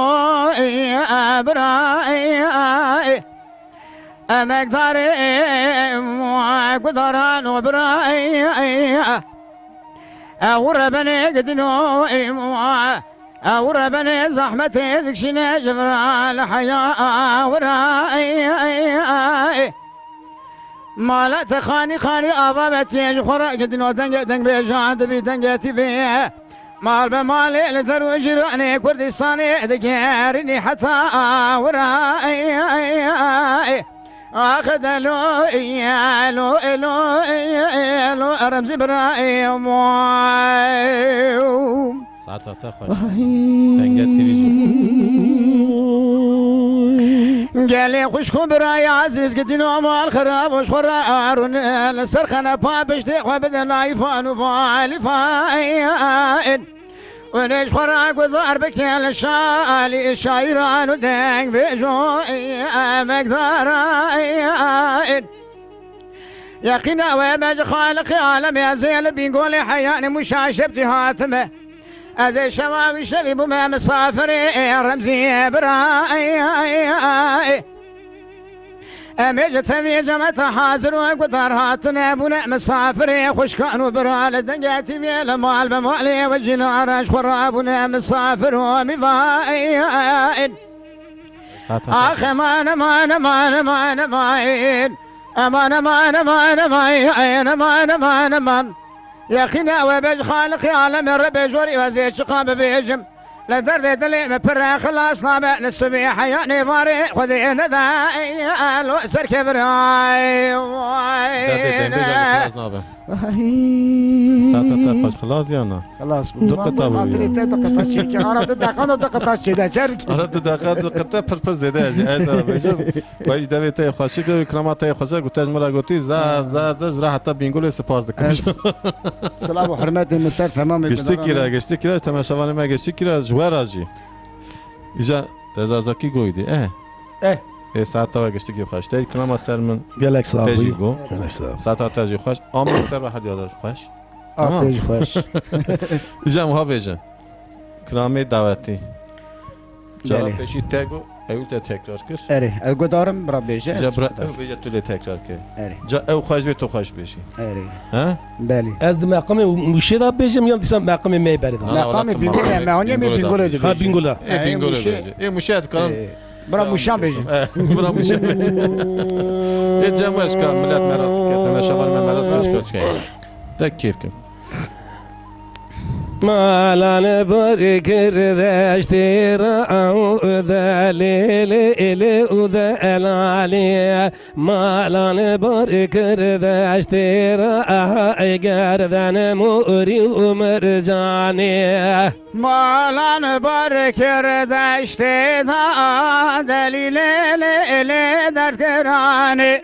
براي امقدار قدران وبراي اوربني قدنو اوربني زحمتي ذكشنا جبرا الحياه وراي ما لا تخاني خاني ابابتي خرا قدنو دنگ بيجان دبي دنگتي بيه مال بمالي لتروج راني كردستاني دقيرني حتى وراي اخذ لو لو لو لو رمزي براي ساعتها خوش دنگتي بيجي قالي خوشكم براي عزيز قدنو مال خراب وش خرارون السرخنة بابش تقوى بدن ايفان وبالفاين ونش خراق وظهر بكي الشالي الشايران ودنگ بجوي مقدارين يقينا ومج خالق عالم يا زين بيقول حياني مشاشبتي هاتمه ازي شمامي شبيب وما مسافري رمزي براي اميجة ثميجة متى حاضر وقدر هاتنا بنا مسافري خوش كانوا برال دنجاتي بيلا مال بمالي وجينا عراش خرابنا مسافر ومباين اخ امان امان امان امان امان امان امان امان امان امان امان امان يا اخينا وبج خالق عالم الرب جوري وزي شقام بيجم لدرد دلي مبرا خلاص نابع للصبيح حياني فاري خذي نداي الوأسر كبراي ساعت خوش خلاص یا نه خلاص دو قطعه بود. خاطری ته دو قطعه چی که آره دو دقیقه دو قطعه چی ده چرا آره تو دقیقه دو قطعه پر زده از ایسا بشم باید دوی تای خوشی که کلمات تای خوشی گوتش مرا گوتی زب را حتی بینگول سپاس دکنش سلام و حرمت مسر تمام گشتی کرا تماشاوان ما گشتی کرا جوار آجی ایجا تزازاکی گویدی ساعت تا گشتی که خوش تای کلمات سر من گلک تجی صاحبی گو گلک صاحب ساعت تجی خوش آمون سر و حد یادش خوش آتش خوش ایجا مها بیجن کلامی دعوتی جواب بله. پیشی تگو ایول تکرار کر اره از گدارم برا بیشه جبرا او بیجا تو تکرار که اره جا او خوش به تو خوش بشی اره ها بله از مقام موشیدا بیجم یا دیسم مقام می برید مقام بینگول مهانی می بینگول دی ها بینگولا بینگول موشه. بیجه مشاهد کنم برا موشان بیشه برا موشه یه جمعش کن ملت مرات که تماشاوان مرات خوش که دک کیف کن مالان بر کردشتی را او دلیل الی او دلالی مالان بر کردشتی را گردن موری و مرجانی مالان بر کردشتی تا دلیل لی در کرانی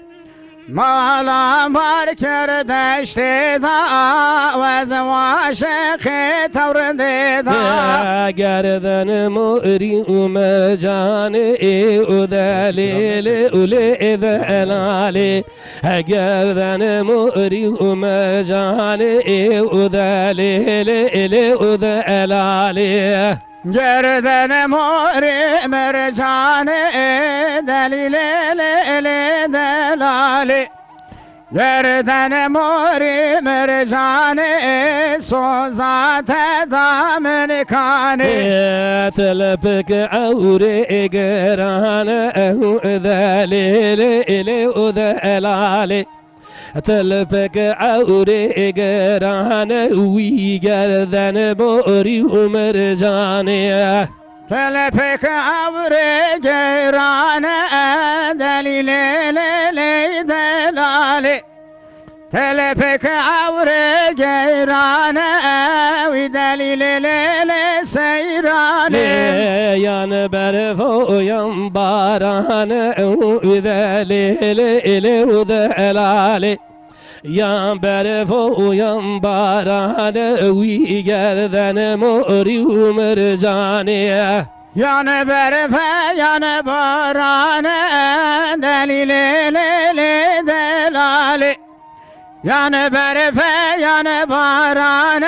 مالان بر کردشتی تا وز واشق تورنده تا گردن موری و مرجانی او دلیل اولی دلالی گردن موری و مرجانی او دلیل الی او دلالی گردن موری مرجان دلیل دلالی گردن موری مرجان سوزات دامن کانی تلبك عوري قران اهو ذليل الي وذلالي تلبك عوري قران وي قردن بوري ومرجاني تلفك عوري جيران دليل دلالي تلفك عوري جيران ودليل سيراني يا نبرفو ينباران وذليل الي وذلالي يا برفو ينباران وي قردن موري ومرجاني يا نبرفا يا نباران دليل دلالي يا نبرفا يا نباران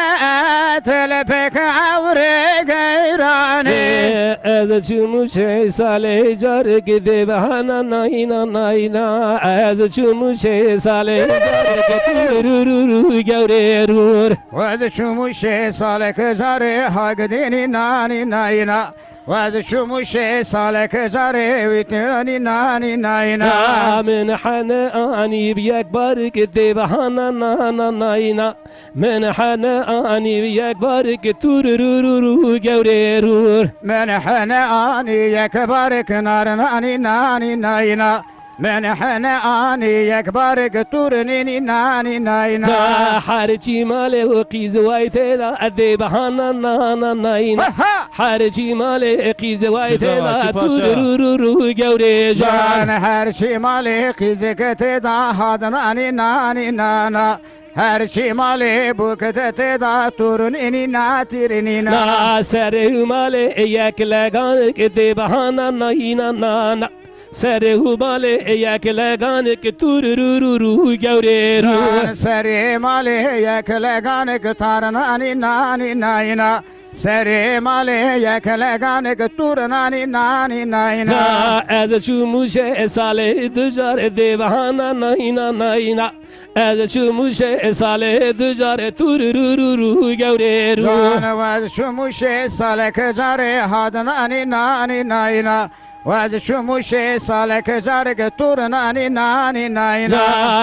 تلفك عوري غيراني از چموشه ساله جارك ذبحنا ناينا ناينا از چموشه ساله جارك تورورو غوريرور وذ شموشي سالك جاري حقديني ناني ناينا وذ شموشي سالك جاري ويتراني ناني ناينا من حناني بيك بارك ذبحنا نانا ناينا من حناني بيك بارك تورورو غوريرور من حناني يكبرك نار ناني ناني ناينا من حناني يكبرك تورني ناني ناينا حارجي مالي وقيز وايتلا ذبحنا نانا ناينا حارجي مالي قيز وايتلا تورورو غوري جان هر شي مالي قيزك تدا هادناني ناني نانا هر شي مالي بوكت تدا تورني ناترني نا سر مالي ياك لغانك ذبحنا ناينا نانا سره مالي ياك لغانك تورورو غوري سري مالي ياك لغانك تارناني ناني ناينا سري مالي ياك لغانك تورناني ناني ناينا از چموشه ساله دجار دیوانه ناينا ناينا از چموشه ساله دجار تورورو غوري جان واز شموشه سالك جاري هادناني ناني ناينا واز شموشه سالك جارك تورناني ناني ناينا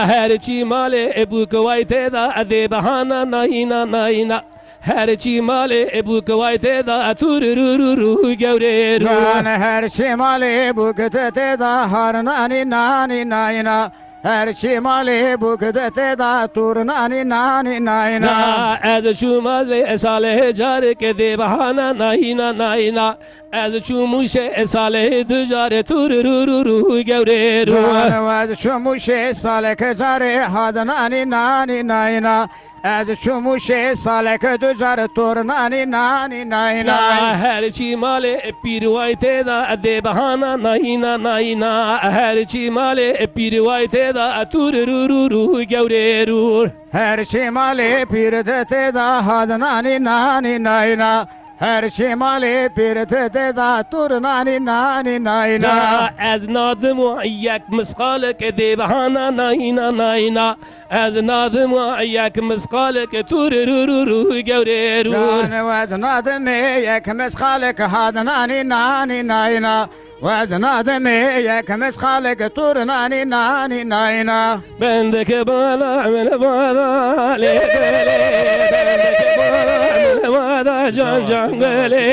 هر چی مال ابو کوایت دا دیوانه ناينا ناينا هر چی مال ابو کوایت دا تورورو غوري جان هر شي مالي بوكت تدا هارناني ناني ناينا her çi mali bu kıdete da tur nani nani nayna. Na ez çumaz salih car ke de bahana nayna nayna ez çumuş salih dujar tur ru ru gevre ru. Canavaz çumuşe salek zare hadanani nani nayna. Ez çumuşe salek düzar tur nani nani nayna. Na her çi male pirvayte da de bahana nayna nayna her çi male pirvayte da tur ru ru gevre ru. Her şimali pirdete da hadanani nani nayna. Her şimali pirdete da tur nani nani nayna. Na ez nadım yak misqal ke de bahana nayna nayna ez nadım yak misqal ke tur ru ru gevre ru. Canavaz nadme yekmes khalik hadanani nani nayna. Vaznadım yekmes khalik tur nani nani nayna. Bendeki bana men bana le gele bendeki bana men bana can can gele.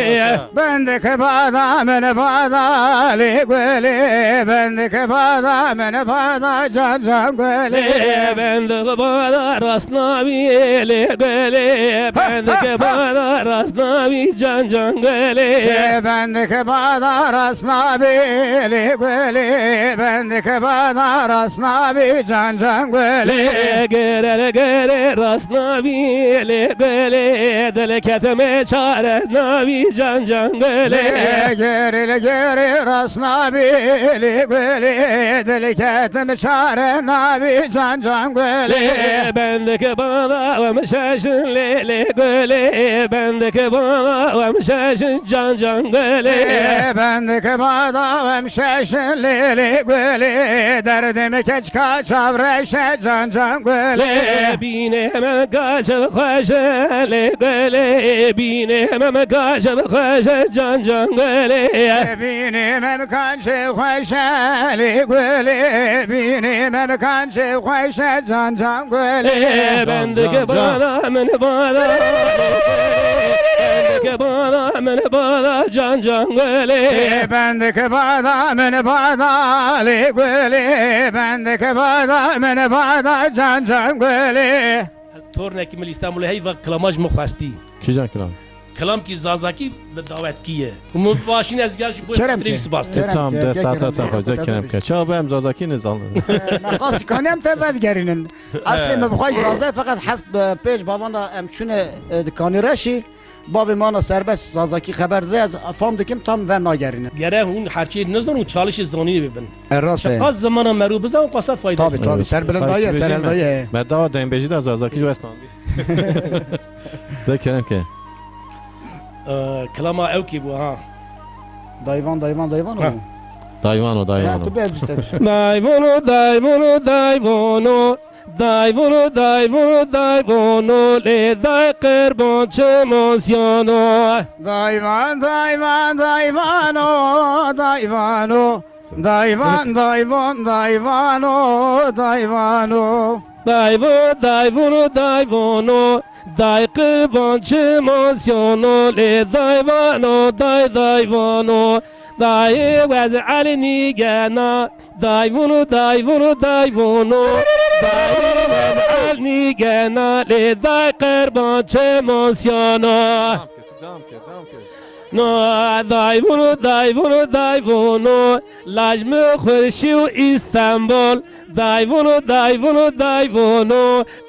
Bendeki bada men bada li gwele. Bendeki bada men bada can can gwele. Bendeki bana rasnavi le gele bendeki bana rasnavi can can gele. Bendeki bada rasna li gwele. Bendeki bada rasna bi can can gwele. Le gele rasnavi le gele deleketme çare navi can can gele. Geri rasna bi li gwele. Deliketim çare nabi can can gwele. Bendeki bana ve meşeşin le gele bendeki bana ve meşeşin can can gele. Bendeki bada hemşeşin li gwele. Derdimi keçka çavreşe can can gwele. Bine hemen kaçıp koşe le gele bine hemen kaçıp koşe can can gele. Benim emkancı hoşeli gwele. Benim emkancı hoşe can can gwele. Bendeki bana men bana bendeki bana men bana can can gele. Bendeki bada men bada li gwele. Bendeki bada men bada can can gwele. تورنکی مل استانبول هی و کلامش مخواستی Kijan kiram. کلام کی زازاکی دعوت کیه مو باشین از گاش بو Kerem ki. تریکس باست Kerem Tamam ki, de gel saat Kerem, ta hoca gel, kerem tabii. ke. Çaba hem zadaki ne zalın. نقاس کنیم تبد گرینن اصلی مبخوای زازه فقط هفت پیج بابان ام شونه دکانی رشی باب مانا سربست زازاکی خبر ده از فام دکیم tam و ناگرینن گره اون هرچی نزن و چالش زانی ببین راسته چقدر زمان مرو بزن و قصه فایده tabi tabi ser bilindayı ser eldayı Medava denbeji de zadaki jo estan. De kerem ke. کلام او کی بو ها dayvan dayvan dayvan Ha. o Dayvano ya dayvano. tu be bizde دایوانو دایوانو دایوانو دایوانو دایوانو دایوانو لی دای قربان چه مازیانو dayvan dayvan dayvan o dayvan o dayvan dayvan dayvan o dayvan o دایوانو دایوانو دایوانو دای قربان چه مازیانو لی دایوانو دای دایوانو دای وز علی نیگنا دایوانو دایوانو دایوانو دای وز علی نیگنا لی دای قربان چه مازیانو No, dayvunu, lajmı khurşi İstanbul. Dayvunu,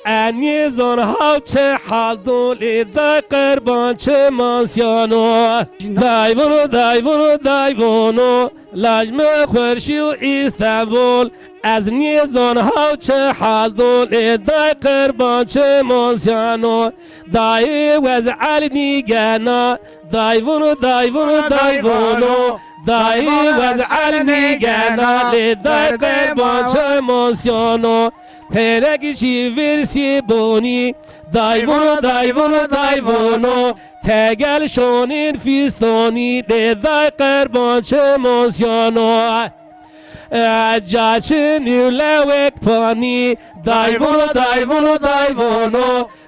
eni zon havçe haldun, da qurban çe masyano. Dayvunu, lajmı khurşi İstanbul. از نیزان ها چه حال دون دای قربان چه مانسیانو دای وز علی نیگنا دایوونو دای وز علی نیگنا دای قربان چه مانسیانو پرگی چی ورسی بونی دایوونو تگل شونین فیستونی دای قربان چه مانسیانو جاچن یولوک پانی دایوونو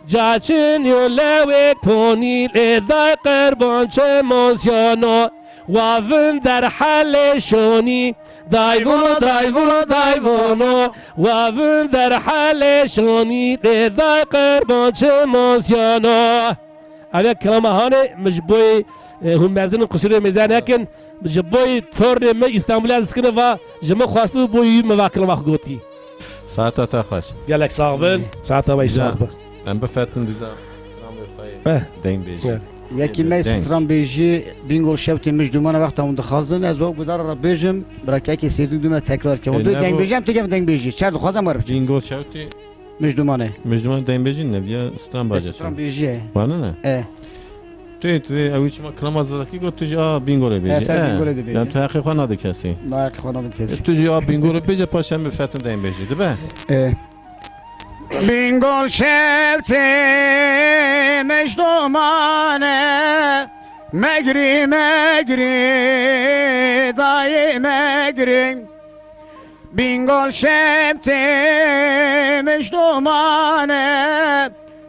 جاچن یولوی پونی لدای قربان چه موزیانو وافن در حل شونی دایوونو وافن در حل شونی لدای قربان چه موزیانو اوه کلام هانه مجبوی هم مزن قصیر میزن هکن جبوی تور می استانبول از کنه و جمع خواستو بوی مواکل مخگوتی ساعتا تا خوش گلک ساقبن ساعت وای ساقبن ام بفتن دیزا کلام دین بیجی یکی می ستران بیجی بینگول شوتی مجدومان وقت هم دخوازن از وقت بدار را بیجم برای که سیدو دوم تکرار کنم دو دنگ بیجم تو گم دنگ بیجی چرا خوازم وارد جینگول شوتی مجدومانه مجدومان دین بیجی نویا ستران باجه ستران بیجیه وانا نه تو اوی چما کلام از دکی گفت تو جا بینگول بیجی سر بینگول دی بیجی یعنی تو حقی خواه نده کسی نه خانم کسی تو جا بینگول بیجی پاشم بفتن دین بیجی دبه بینگول شوتی مجدومانه مگری دایی مگری بینگول شبتی مجدومانه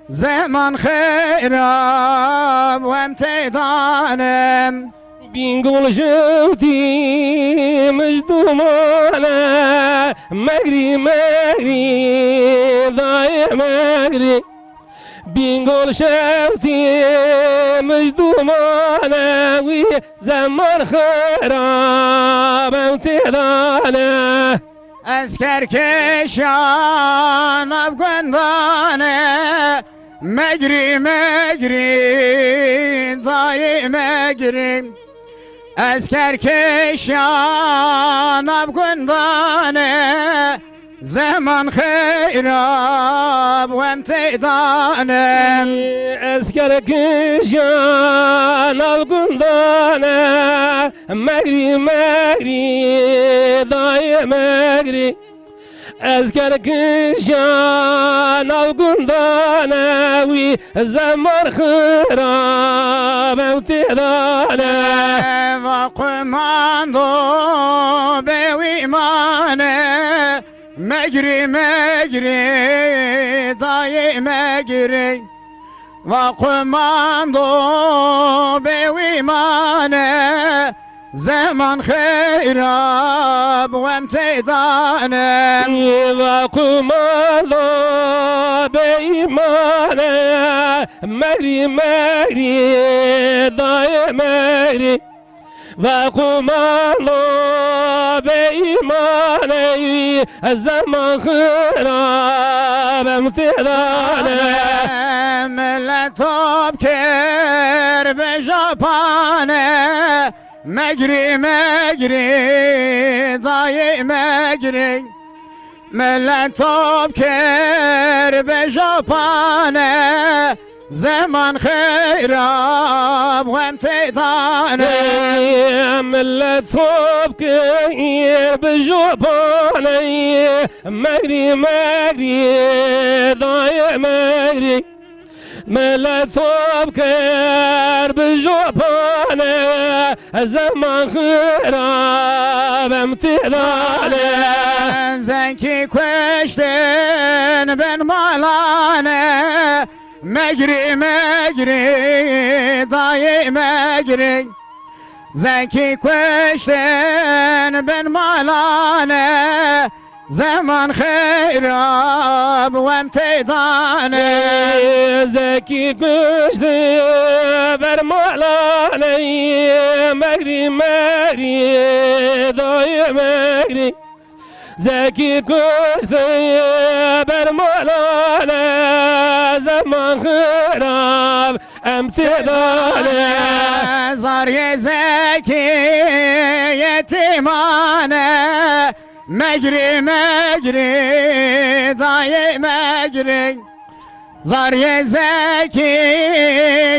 زمان خیرم و امتدانم بینگول شوتی مجدومانه مگری دای مگری بینگول شوتی مجدومانه وی زمان خراب امتدانه از کرکشان افغاندانه مگری دای مگری از کرکشان افغاندانه زمان خیراب و امتدانم از کرکشان افغاندانه مگری دای مگری از کرکشان افغاندانه وی زمان خراب امتدانه و قماندو به ویمانه مگری دای مگری و قماندو به ویمانه زمان خیراب و امتدانه و قماندو به ایمانه مگری دای مگری و قماندو به ایمانه زمان خراب امتدانه ملتاب کر به ژاپانه مگری دای مگری ملتاب کر به ژاپانه زمان خیراب و امتدانه ملتاب کر به ژاپانه مگری دای مگری ملتاب کر به ژاپانه زمان خراب امتدانه زنکی کشتن بن مالانه مگری دای مگری زنکی کشتن بن مالانه زمان خیراب و امتدانه زکی کشته بر مالانه مگری دای مگری زکی کشته بر مالانه زمان خراب امتدانه زاری زکی یتیمانه مگری دای مگری زاری زکی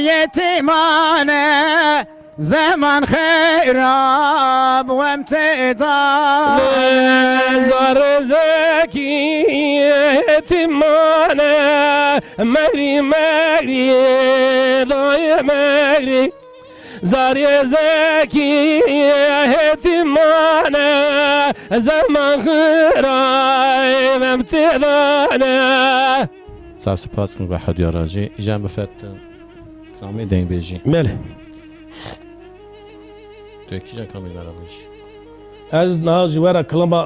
یتیمانه زمان خیراب و امتدانه زار زکی یتیمانه مگری دای مگری زاری زکی یتیمانه زمان خراب امتدانه بسیار سپاس کنم و حدیا راجی ایجان بفت کلامی دین بیجی ماله تو یکی جان کلامی برا بیجی از ناجی ورا کلمه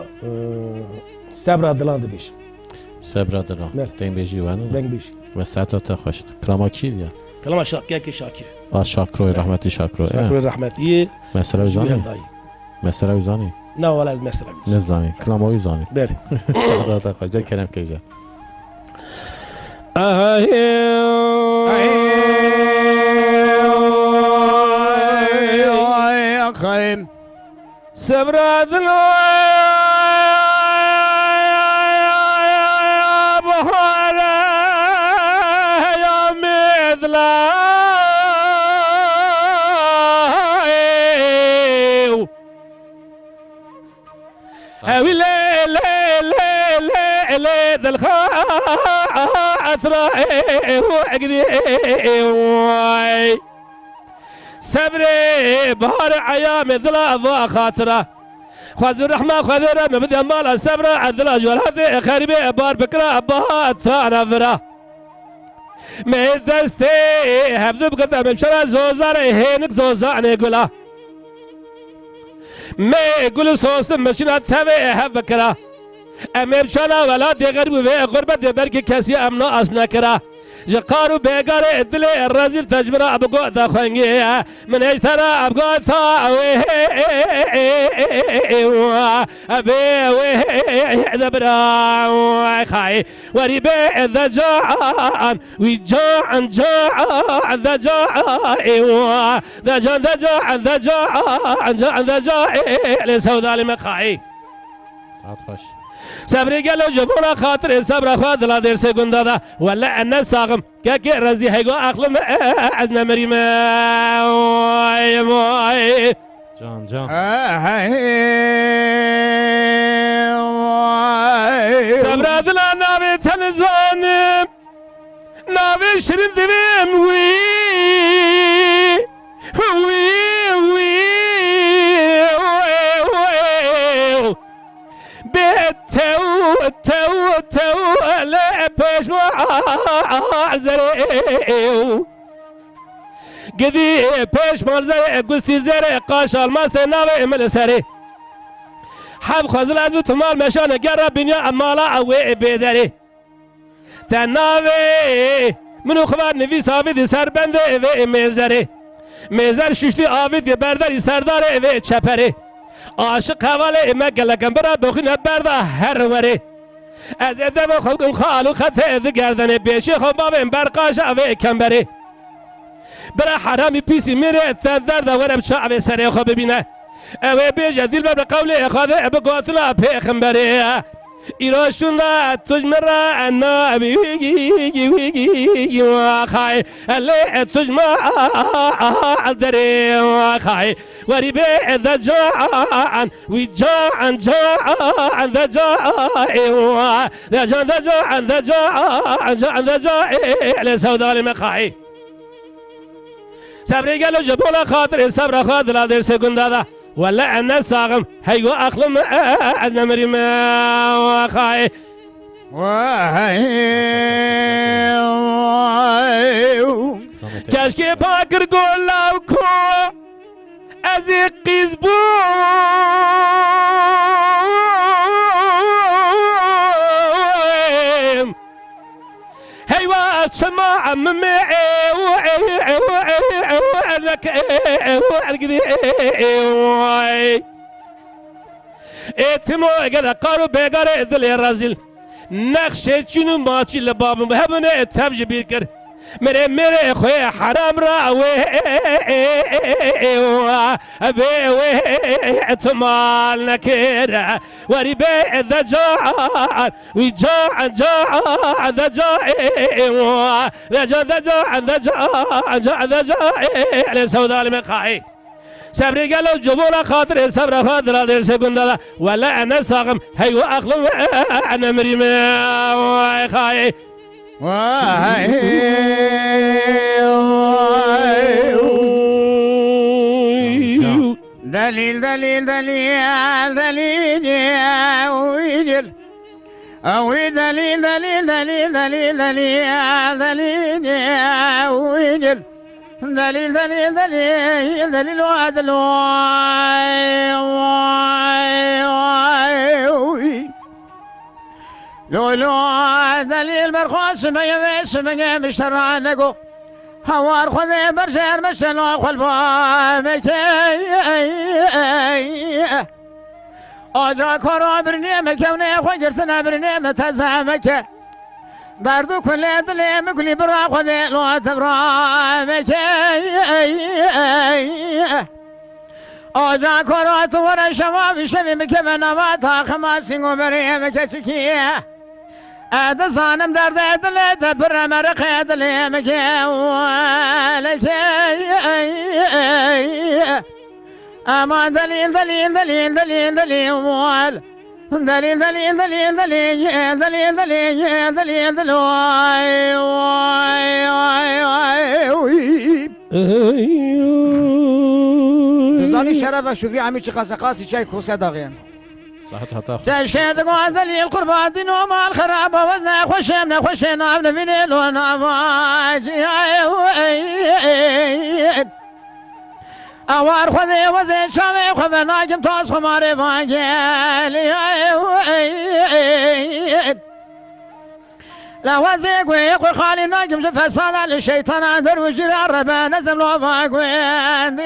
صبر دلان دبیش صبر دارم مل. دین بیجی وانو دنگ بیش و ساعت تا خوشت کلاما کی بیا کلمه شاکر که شاکر شاکروی رحمتی شاکروی شاکر رحمتی مسئله جویل ویزانی دایی مسئله ویزانی نه ولی از مثلا بیش نزدانی کلاما ویزانی بله ساعت تا خوشت کرم که ایجا خایم صبر دلو بحاله يا مثلاي هاوي لي لي لي لي لي ذا الخاطر وعقدي صبري بهار عيام ذلا خاطره خواز الرحمة خواز الرحمة بدي أمال صبر عذلاج والهذي خريبي بار بكرة بهات ثانا فرا مهدستي هبدو بكرة بمشرا زوزار هينك زوزاني قولا ما يقول صوص مشينا تبي هب بكرة أمي بشانا ولا دي غرب وفي غربة دي بركي كاسي أمنا أصنا كرا جقارو بيقار الدلي الرازل تجبر أبقو دخوانجي من اشترى أبقو ثاوي أبي دبرا خاي وريبي ذا جاعان ويجاعن جاعن ذا جاعن ذا جاعن ذا جاعن ذا جاعن جاعن ذا جاعن لسودا لمخاي ساعت خوش صبري قالوا جبونا خاطر صبر خاطر لا دير سكوندا دا ولا انا ساقم كاكي رزي هيغو اقلم ازنا مريم واي واي جان جان صبر دلا نابي تلزون نابي شرين دبيم وي تو لا باش زريو قدي باش مال زري قستي زري قاش الماست ناوي من سري حب خزل ازو تمال مشان قرب بنيا امالا اوي بيدري تناوي منو خبر نوی ثابت سر بنده و میزره میزر ششتی آوید برداری سردار و چپره عاشق حواله مگلکم برا بخین برده هر وره از ادب خودم خالو خطه گردن بیشی خب بابم برقاش و کمبره برا حرامی پیسی میره تدرد ورم شعب سره خو ببینه اوه بیجه دیل ببر قوله خواده بگوتنا پیخمبره ایراشون را تجمرا انا ویگی ویگی خای اله تجمع دری خای وری به ذا جان وی جان جان ذا جان ذا جان ذا جان ذا جان جان ذا جان لسودا لمخای صبري قالوا جبونا خاطر صبر خاطر هذا سكون هذا ولا أنا ساقم هيو أخلم أنا مريم وخاي كاشكي باكر قول لوكو أزي قزبو هيوا سماع ممي لك ارقدي اتمو قد قارو بيقار ذل الرازل نقشة شنو ماشي لباب مهبنا تبج بيركر میره خوی حرام را و اتمال نکره وری به ذا جان وی جان جان ذا جان ذا جان ذا جان ذا جان ذا جان لسودا لمخاي صبري قالوا جبونا خاطر صبر خاطر هذا سكون ولا انا ساقم هيو اخلم انا مريم وخاي دليل دليل دليل دليل أوي دليل دليل دليل دليل دليل دليل ويجل دليل دليل دليل دليل وعدل لو دليل مرخص ما يمس من مشترى نقو هوار خذ برشر مشتلو خلبا آجا کارا برنامه کونه خوگرتنا برنامه تزامکه دردو کل دلیم کلی برا خود لو تبرامکه آجا کارا تو ور شما بیشمی مکه منوا تا خماسینگو بریم کچکیه اد زانم درد دل تبر مرق دلیم که ولکه اما دلیل دلیل دلیل دلیل دلیل وال دلیل دلیل دلیل دلیل دلیل دلیل دلیل دلیل زانی شرف شکری همی چی قصه قاسی چای کوسه داغیم صحت هتا تشكي تقول دليل قربات نوم الخراب وزنا خوشم نخوشنا نبني لو نواجي اوار خذي وزي شامي خبنا جم توس خماري فانجلي لا وزي قوي قوي خالي ناجم فسانا للشيطان عذر وجرى الربا نزم لو فاقوين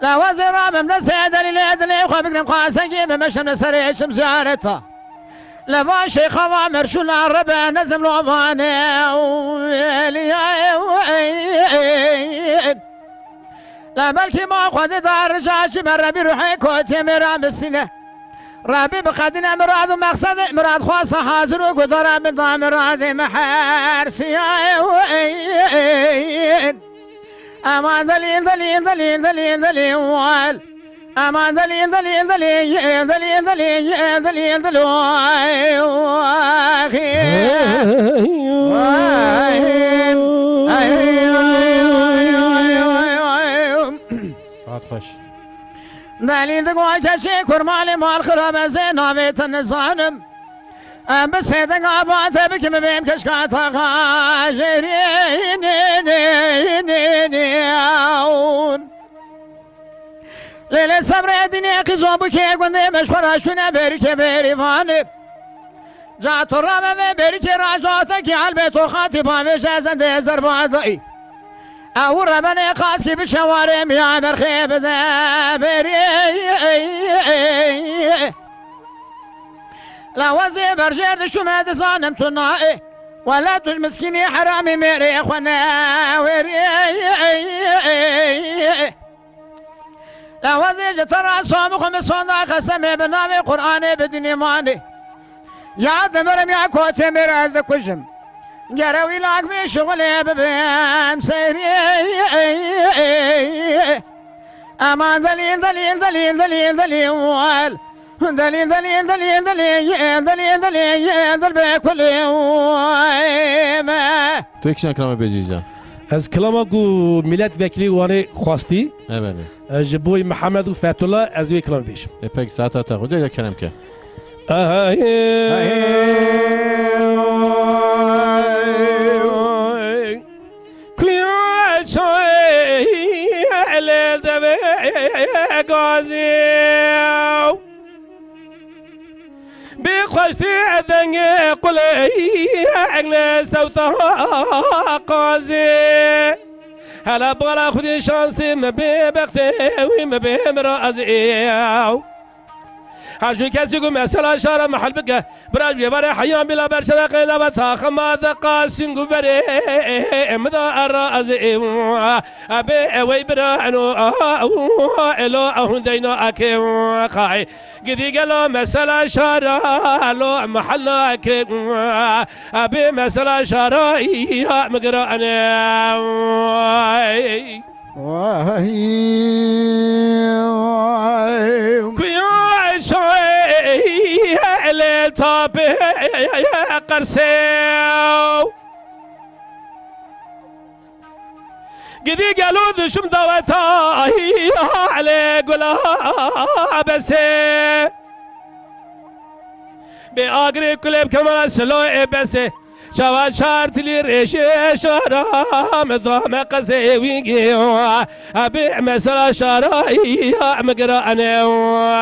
لا وزي رابم نسيد اللي خبقنا قاسقي بمشن سريع زيارتها لما شيخ وامر شو الربا نزم لو فاني لا بلكي ما خذ دار رجاج من ربي روحي كوتي مرام السنة ربي بقدنا مراد ومقصد مراد خاصة حاضر وقدر بضام مراد محار سياين أما دليل دليل دليل دليل دليل وال أما دليل دليل دليل دليل دليل دليل دليل صحت خوش دليل دقوا كشي كرمالي مال خراب زين نابيت النظام بس هذا قابات بك مبين كشكاتا غاجرين ليلة صبر الدنيا قزوم بكي قندي مشفرة شونا بركي بريفاني جات الرامة بركي راجاتك عالبيت وخاطبها مش ازن دي زرباطي او ربنا قاسكي بشوارم يا مرخيب ذا بري لا وزي برجر شو ما تزانم تنائي ولا المسكيني حرامي ميري خنا وري لا وزي جترى صومكم صنع قسمي بنامي قرآني بدني ماني يا دمرم يا كوتي ميراز كجم جروي لاك في شغلي ببام سيري اما دليل دليل دليل دليل دليل وال دليل دليل دليل دليل دليل دليل دل بكل ما تو یک کلمه بگی جان از کلامکو ملت وکیلی وانی خواستی evet جبوی محمد و فتح الله از وی کلام بیشم pek saat hata hoca ya kerem ke بخشتي أذني قلي أجلس توتها قازي هلا بغلا خدي شانسي ما ببختي وما بمرازي هرجو كسي يقول مسألة شارع محل بك براج بيبري حيان بلا برشا قيلا بثاخ ما ذقا سنقو بري مذا الرازي أبي ويبرا عنو إلو أهون دينا أكي خاي قدي قالوا مسألة شارع لو محل أكي أبي مسألة شارع مقرأ أنا الليل طابي قرسيو قدي قالوا ذشم ضوتها على قلا بسي به آگری کلب کمان سلو بسه شوان شارتلی ریشه شارام دام قزه وینگی ابی مثلا شارایی مگرانه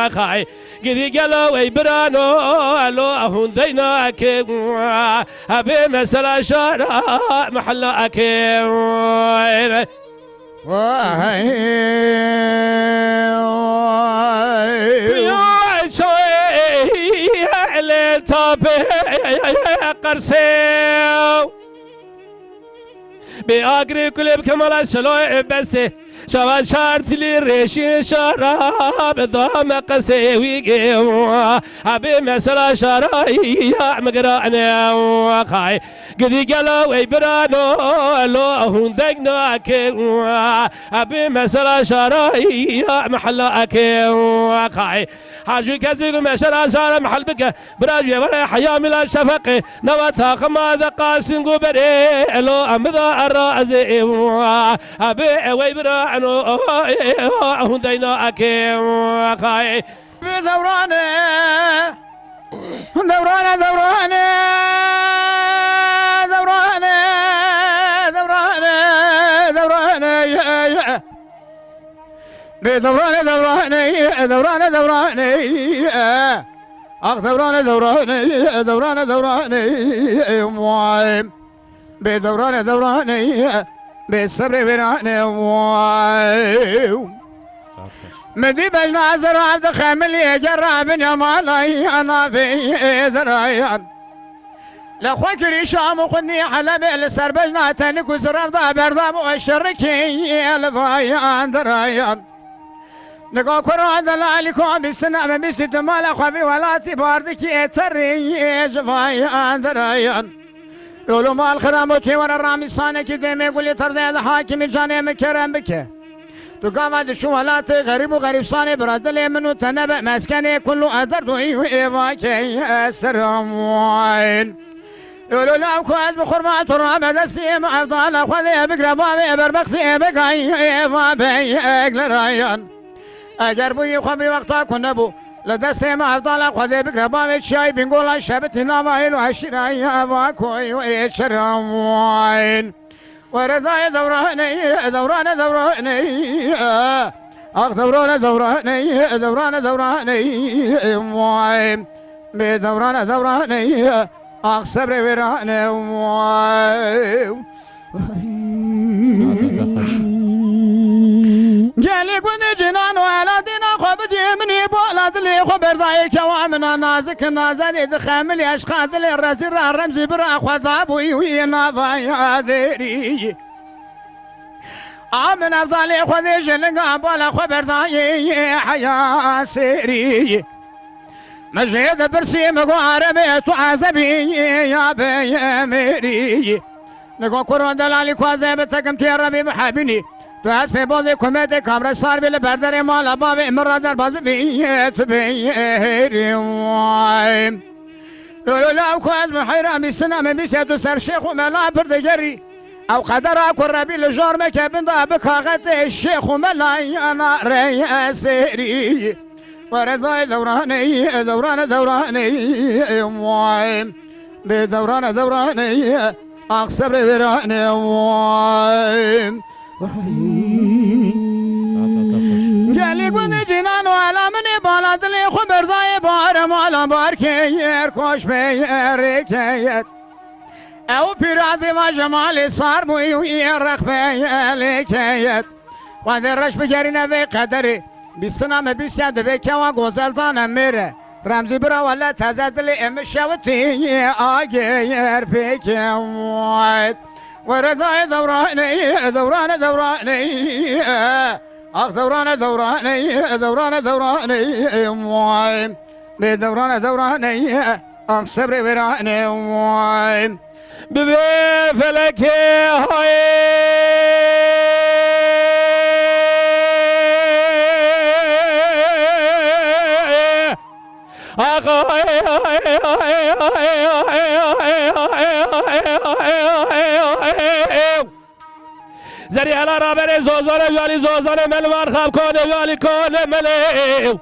خای گدی گلو ای برانو الو هون دینا که ابی مثلا شارا محلا که وای يا شوي التوب قرسيو بأقري كل بكمال سلو بس شوان شارتلي ريشي شراب ضام قسي ويقيو أبي مسلا شراي مقراني خاي قدي قلو ويبرانو لو هون ذقنا كيو أبي مسلا شراي محلا كيو خاي حاجي كزيق مشرا زار محل بك براجي ولا حيا ملا شفقي نواتا خما ذا قاسم قبري لو أمضى الرازي أبي ويبرانو هون ذقنا كيو خاي دورانه دورانه دورانه دورانه دورانه دورانه يا بدورانه دورانه دورانه دورانه اخ دورانه دورانه دورانه دورانه موعم بدورانه دورانه بالصبر برانه موعم مدي بجنا عزر عبد خامل يجرى بن يمالي انا في ذرايان لأخوك ريشام وخدني حلب السر بجنا تنك وزرف ضا بردام والشركي الفايان ذرايان نقا قرآن دلالكم بالسنة بست مال أخوابي ولاتي باردكي تري جفايان ذرايان لولو مال خراموتي ورا الرامي صانك ديمي قولي تردي حاكم جاني مكرم بك تو قامت شو هلات غريب وغريب صاني برادل منو تنبأ مسكني كله أدرد وإيواكي السلام وين لولو لا كواز بخرمات الرابع دسيم أفضل أخذي بقرب بابي بربختي بقاي بابي أقل رايان أجربي خبي وقتا كنبو لدسيم أفضل أخذي بقرب بابي شاي بنقول الشبتنا مايل وعشرين أباكوي وإيشرام وين ورضاي دوراني دوراني دوراني اخ دوراني دوراني دوراني دوراني موعم بدوراني دوراني اخ صبري وراني موعم جالي كنت جنان ولا دينا خبدي مني بولاد لي خبر ضايك وامنا نازك نازل دخامل اشخاص لي الرزر الرمزي برا خذابوي وينا فايا ذري امن افضل خذي جلقا بولا خبر ضايك حيا سيري مجيد برسي مقاربي تعذبي يا بي ميري نقول كورون دلالي كوازي بتقم تيربي بحبيني تو از پی بازی کمیته کامره سار بیل بردر مال بابی مرا در باز بیت بیریم لولو لاو کو از محیرم بیسنم بیسه تو سر شیخ و ملا پردگری او قدر اکو ربی لجار مکبین دا بکاغت الشيخ وملاي انا رياسري ورضاي دوراني دوران دوراني موعم بدوران دوراني اقصر براني موعم جالي قد جنان وعلى مني بالات لي خبر ضاي بار مالا باركير كوش بيركيت او بيرادي ما جمالي صار بوي ويرخ بيلكيت وادرش بجرينا في قدري بالسنام بيسياد بكوا غزلتان ميره رمزي برا ولا تزاد لي ام شوتي اغير بكوات ورضاي دوراني دوران دوراني اخ دوران دوراني دوران دوراني موعم بدوران دوراني اخ صبري وراني موعم ببي فلكي هاي زري على رابر زوزان يالي زوزان ملوان خاب كون يالي كون مليو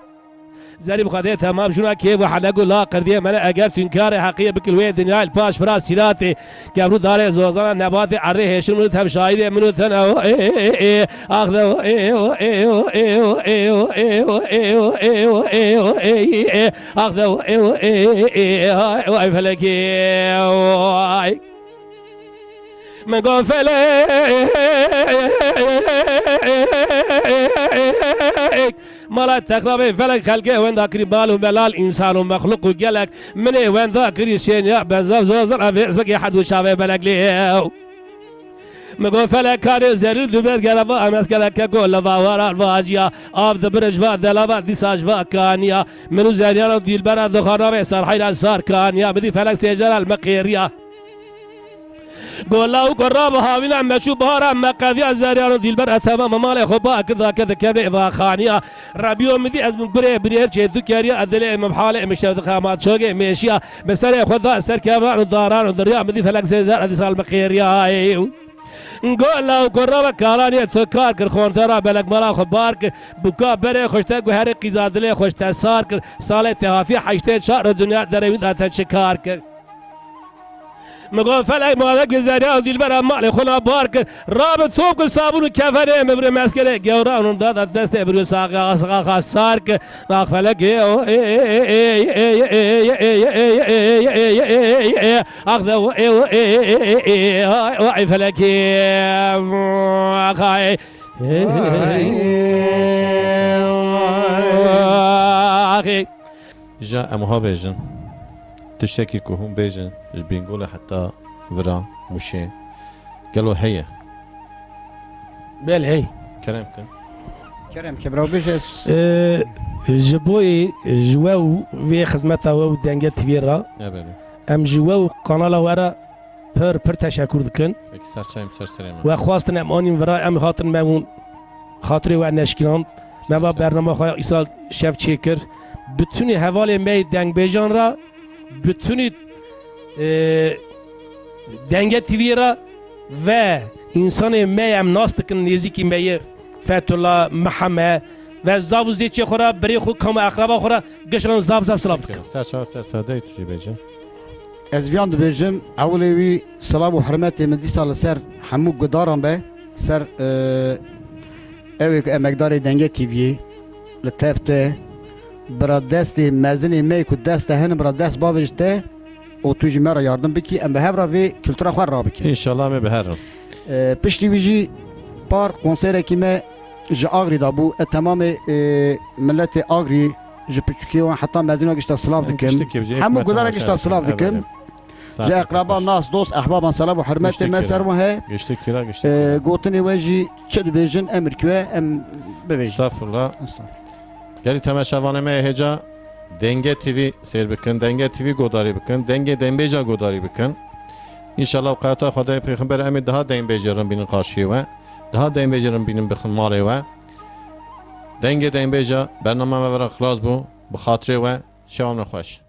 زری بخاطر تمام شنا که و حلق لا قردیه من اگر تنکار حقیقه بکلوی دنیا الپاش فراس سیلات گبرو داره زوزان نبات عره هشون منو تم شاهد منو تنو اخذ اخذ وای فلکی من قال فلك مالا تقرب فلك خلقه وين ذاكري بالو بلال انسان ومخلوق وقالك من وين ذاكري شين يا بزاف زوزر ابي اسمك حد وشابه بلك ليه مگو فلک کاری زری دوبر گرفت امروز کلک کل وارد واجیا آب دبرج و دلوا دیساج و کانیا منو زریان و دیل برد دخانه و سرحیل سر کانیا بدی فلک سجل المقیریا قول له قراب هاوينا مشو بهارا مقاذي زريان ديل بر تمام مال خبا كذا كذا كذا خانيا ربيو مدي از بري جدو كاريا ادل مبحال مشهد خامات شوقي ماشيا بسر خدا سر كبا داران دريا مدي فلك زيزار ادي سال مقيريا قول له قراب كالاني تكار كر خون ترى بلك ملا خبارك بكا بري خوشتك وهر قزادله خوشت سار كر سال تهافي حشت شهر الدنيا دريد اتشكار كر مقول فلك مالك زريان ديل برا مال خنا بارك رابط ثوب صابون كفنه مبر مسكره جوران داد دست برو ساق سارك راق فلك اخذ وعي فلك اخاي اخي جا امها بيجن تشتكي كوهم بيجن بينقول حتى فرا مشي قالوا هي بل هي كلامك کرم که برای بجس جبوي جواو في خدمته و دنگت ويرا يا بني ام جواو قناه ورا پر تشکر دکن اكثر شيء مسرسرين و خواستن امانیم ورا ام خاطر ممون خاطری و نشکلان نوا برنامه خواه ایسال شف چیکر بتونی حوال می دنگ بیجان را بتونی دنگ تیوی را و انسان می هم ناس بکن نزیکی می فتولا محمد و زاوزی چی خورا بری خود کم اقربا خورا گشان زاو سلاف دکن سر دای تجي بيجن از ویان دو بیجم اولی سلام و حرمت من دی سال سر همو گدارم به سر اوی که امکدار دنگه تیوی لطفته برا دست مزنی می که دست هن برا دست باوشته او توجی مرا یاردم بکی ام به هفرا وی کلتورا خواه را بکی ان شاء الله ما بهرم پشتی ویجی پار کنسره که ما جا آگری دابو تمام ملت آگری جا پچکی و حتی مزنی گشتا سلاف دکم همو گدار گشتا سلاف دکم جا اقربا ناس دوست احبابا سلام و حرمت ما سرمو ها geçti kira geçti گوتنی ویجی چه دو بیجن امرکوه ام ببیجن estağfurullah geri temaşavanı me heca denge tv seyir bikin denge tv godari bikin denge dembeja godari bikin İnşallah kayata Xudaya Peygamber emi daha dembejerin binin karşıya ve daha dembejerin binin bikin mali ve denge dembeja bername ve xlas bu bu hatırı ve şevamla xoş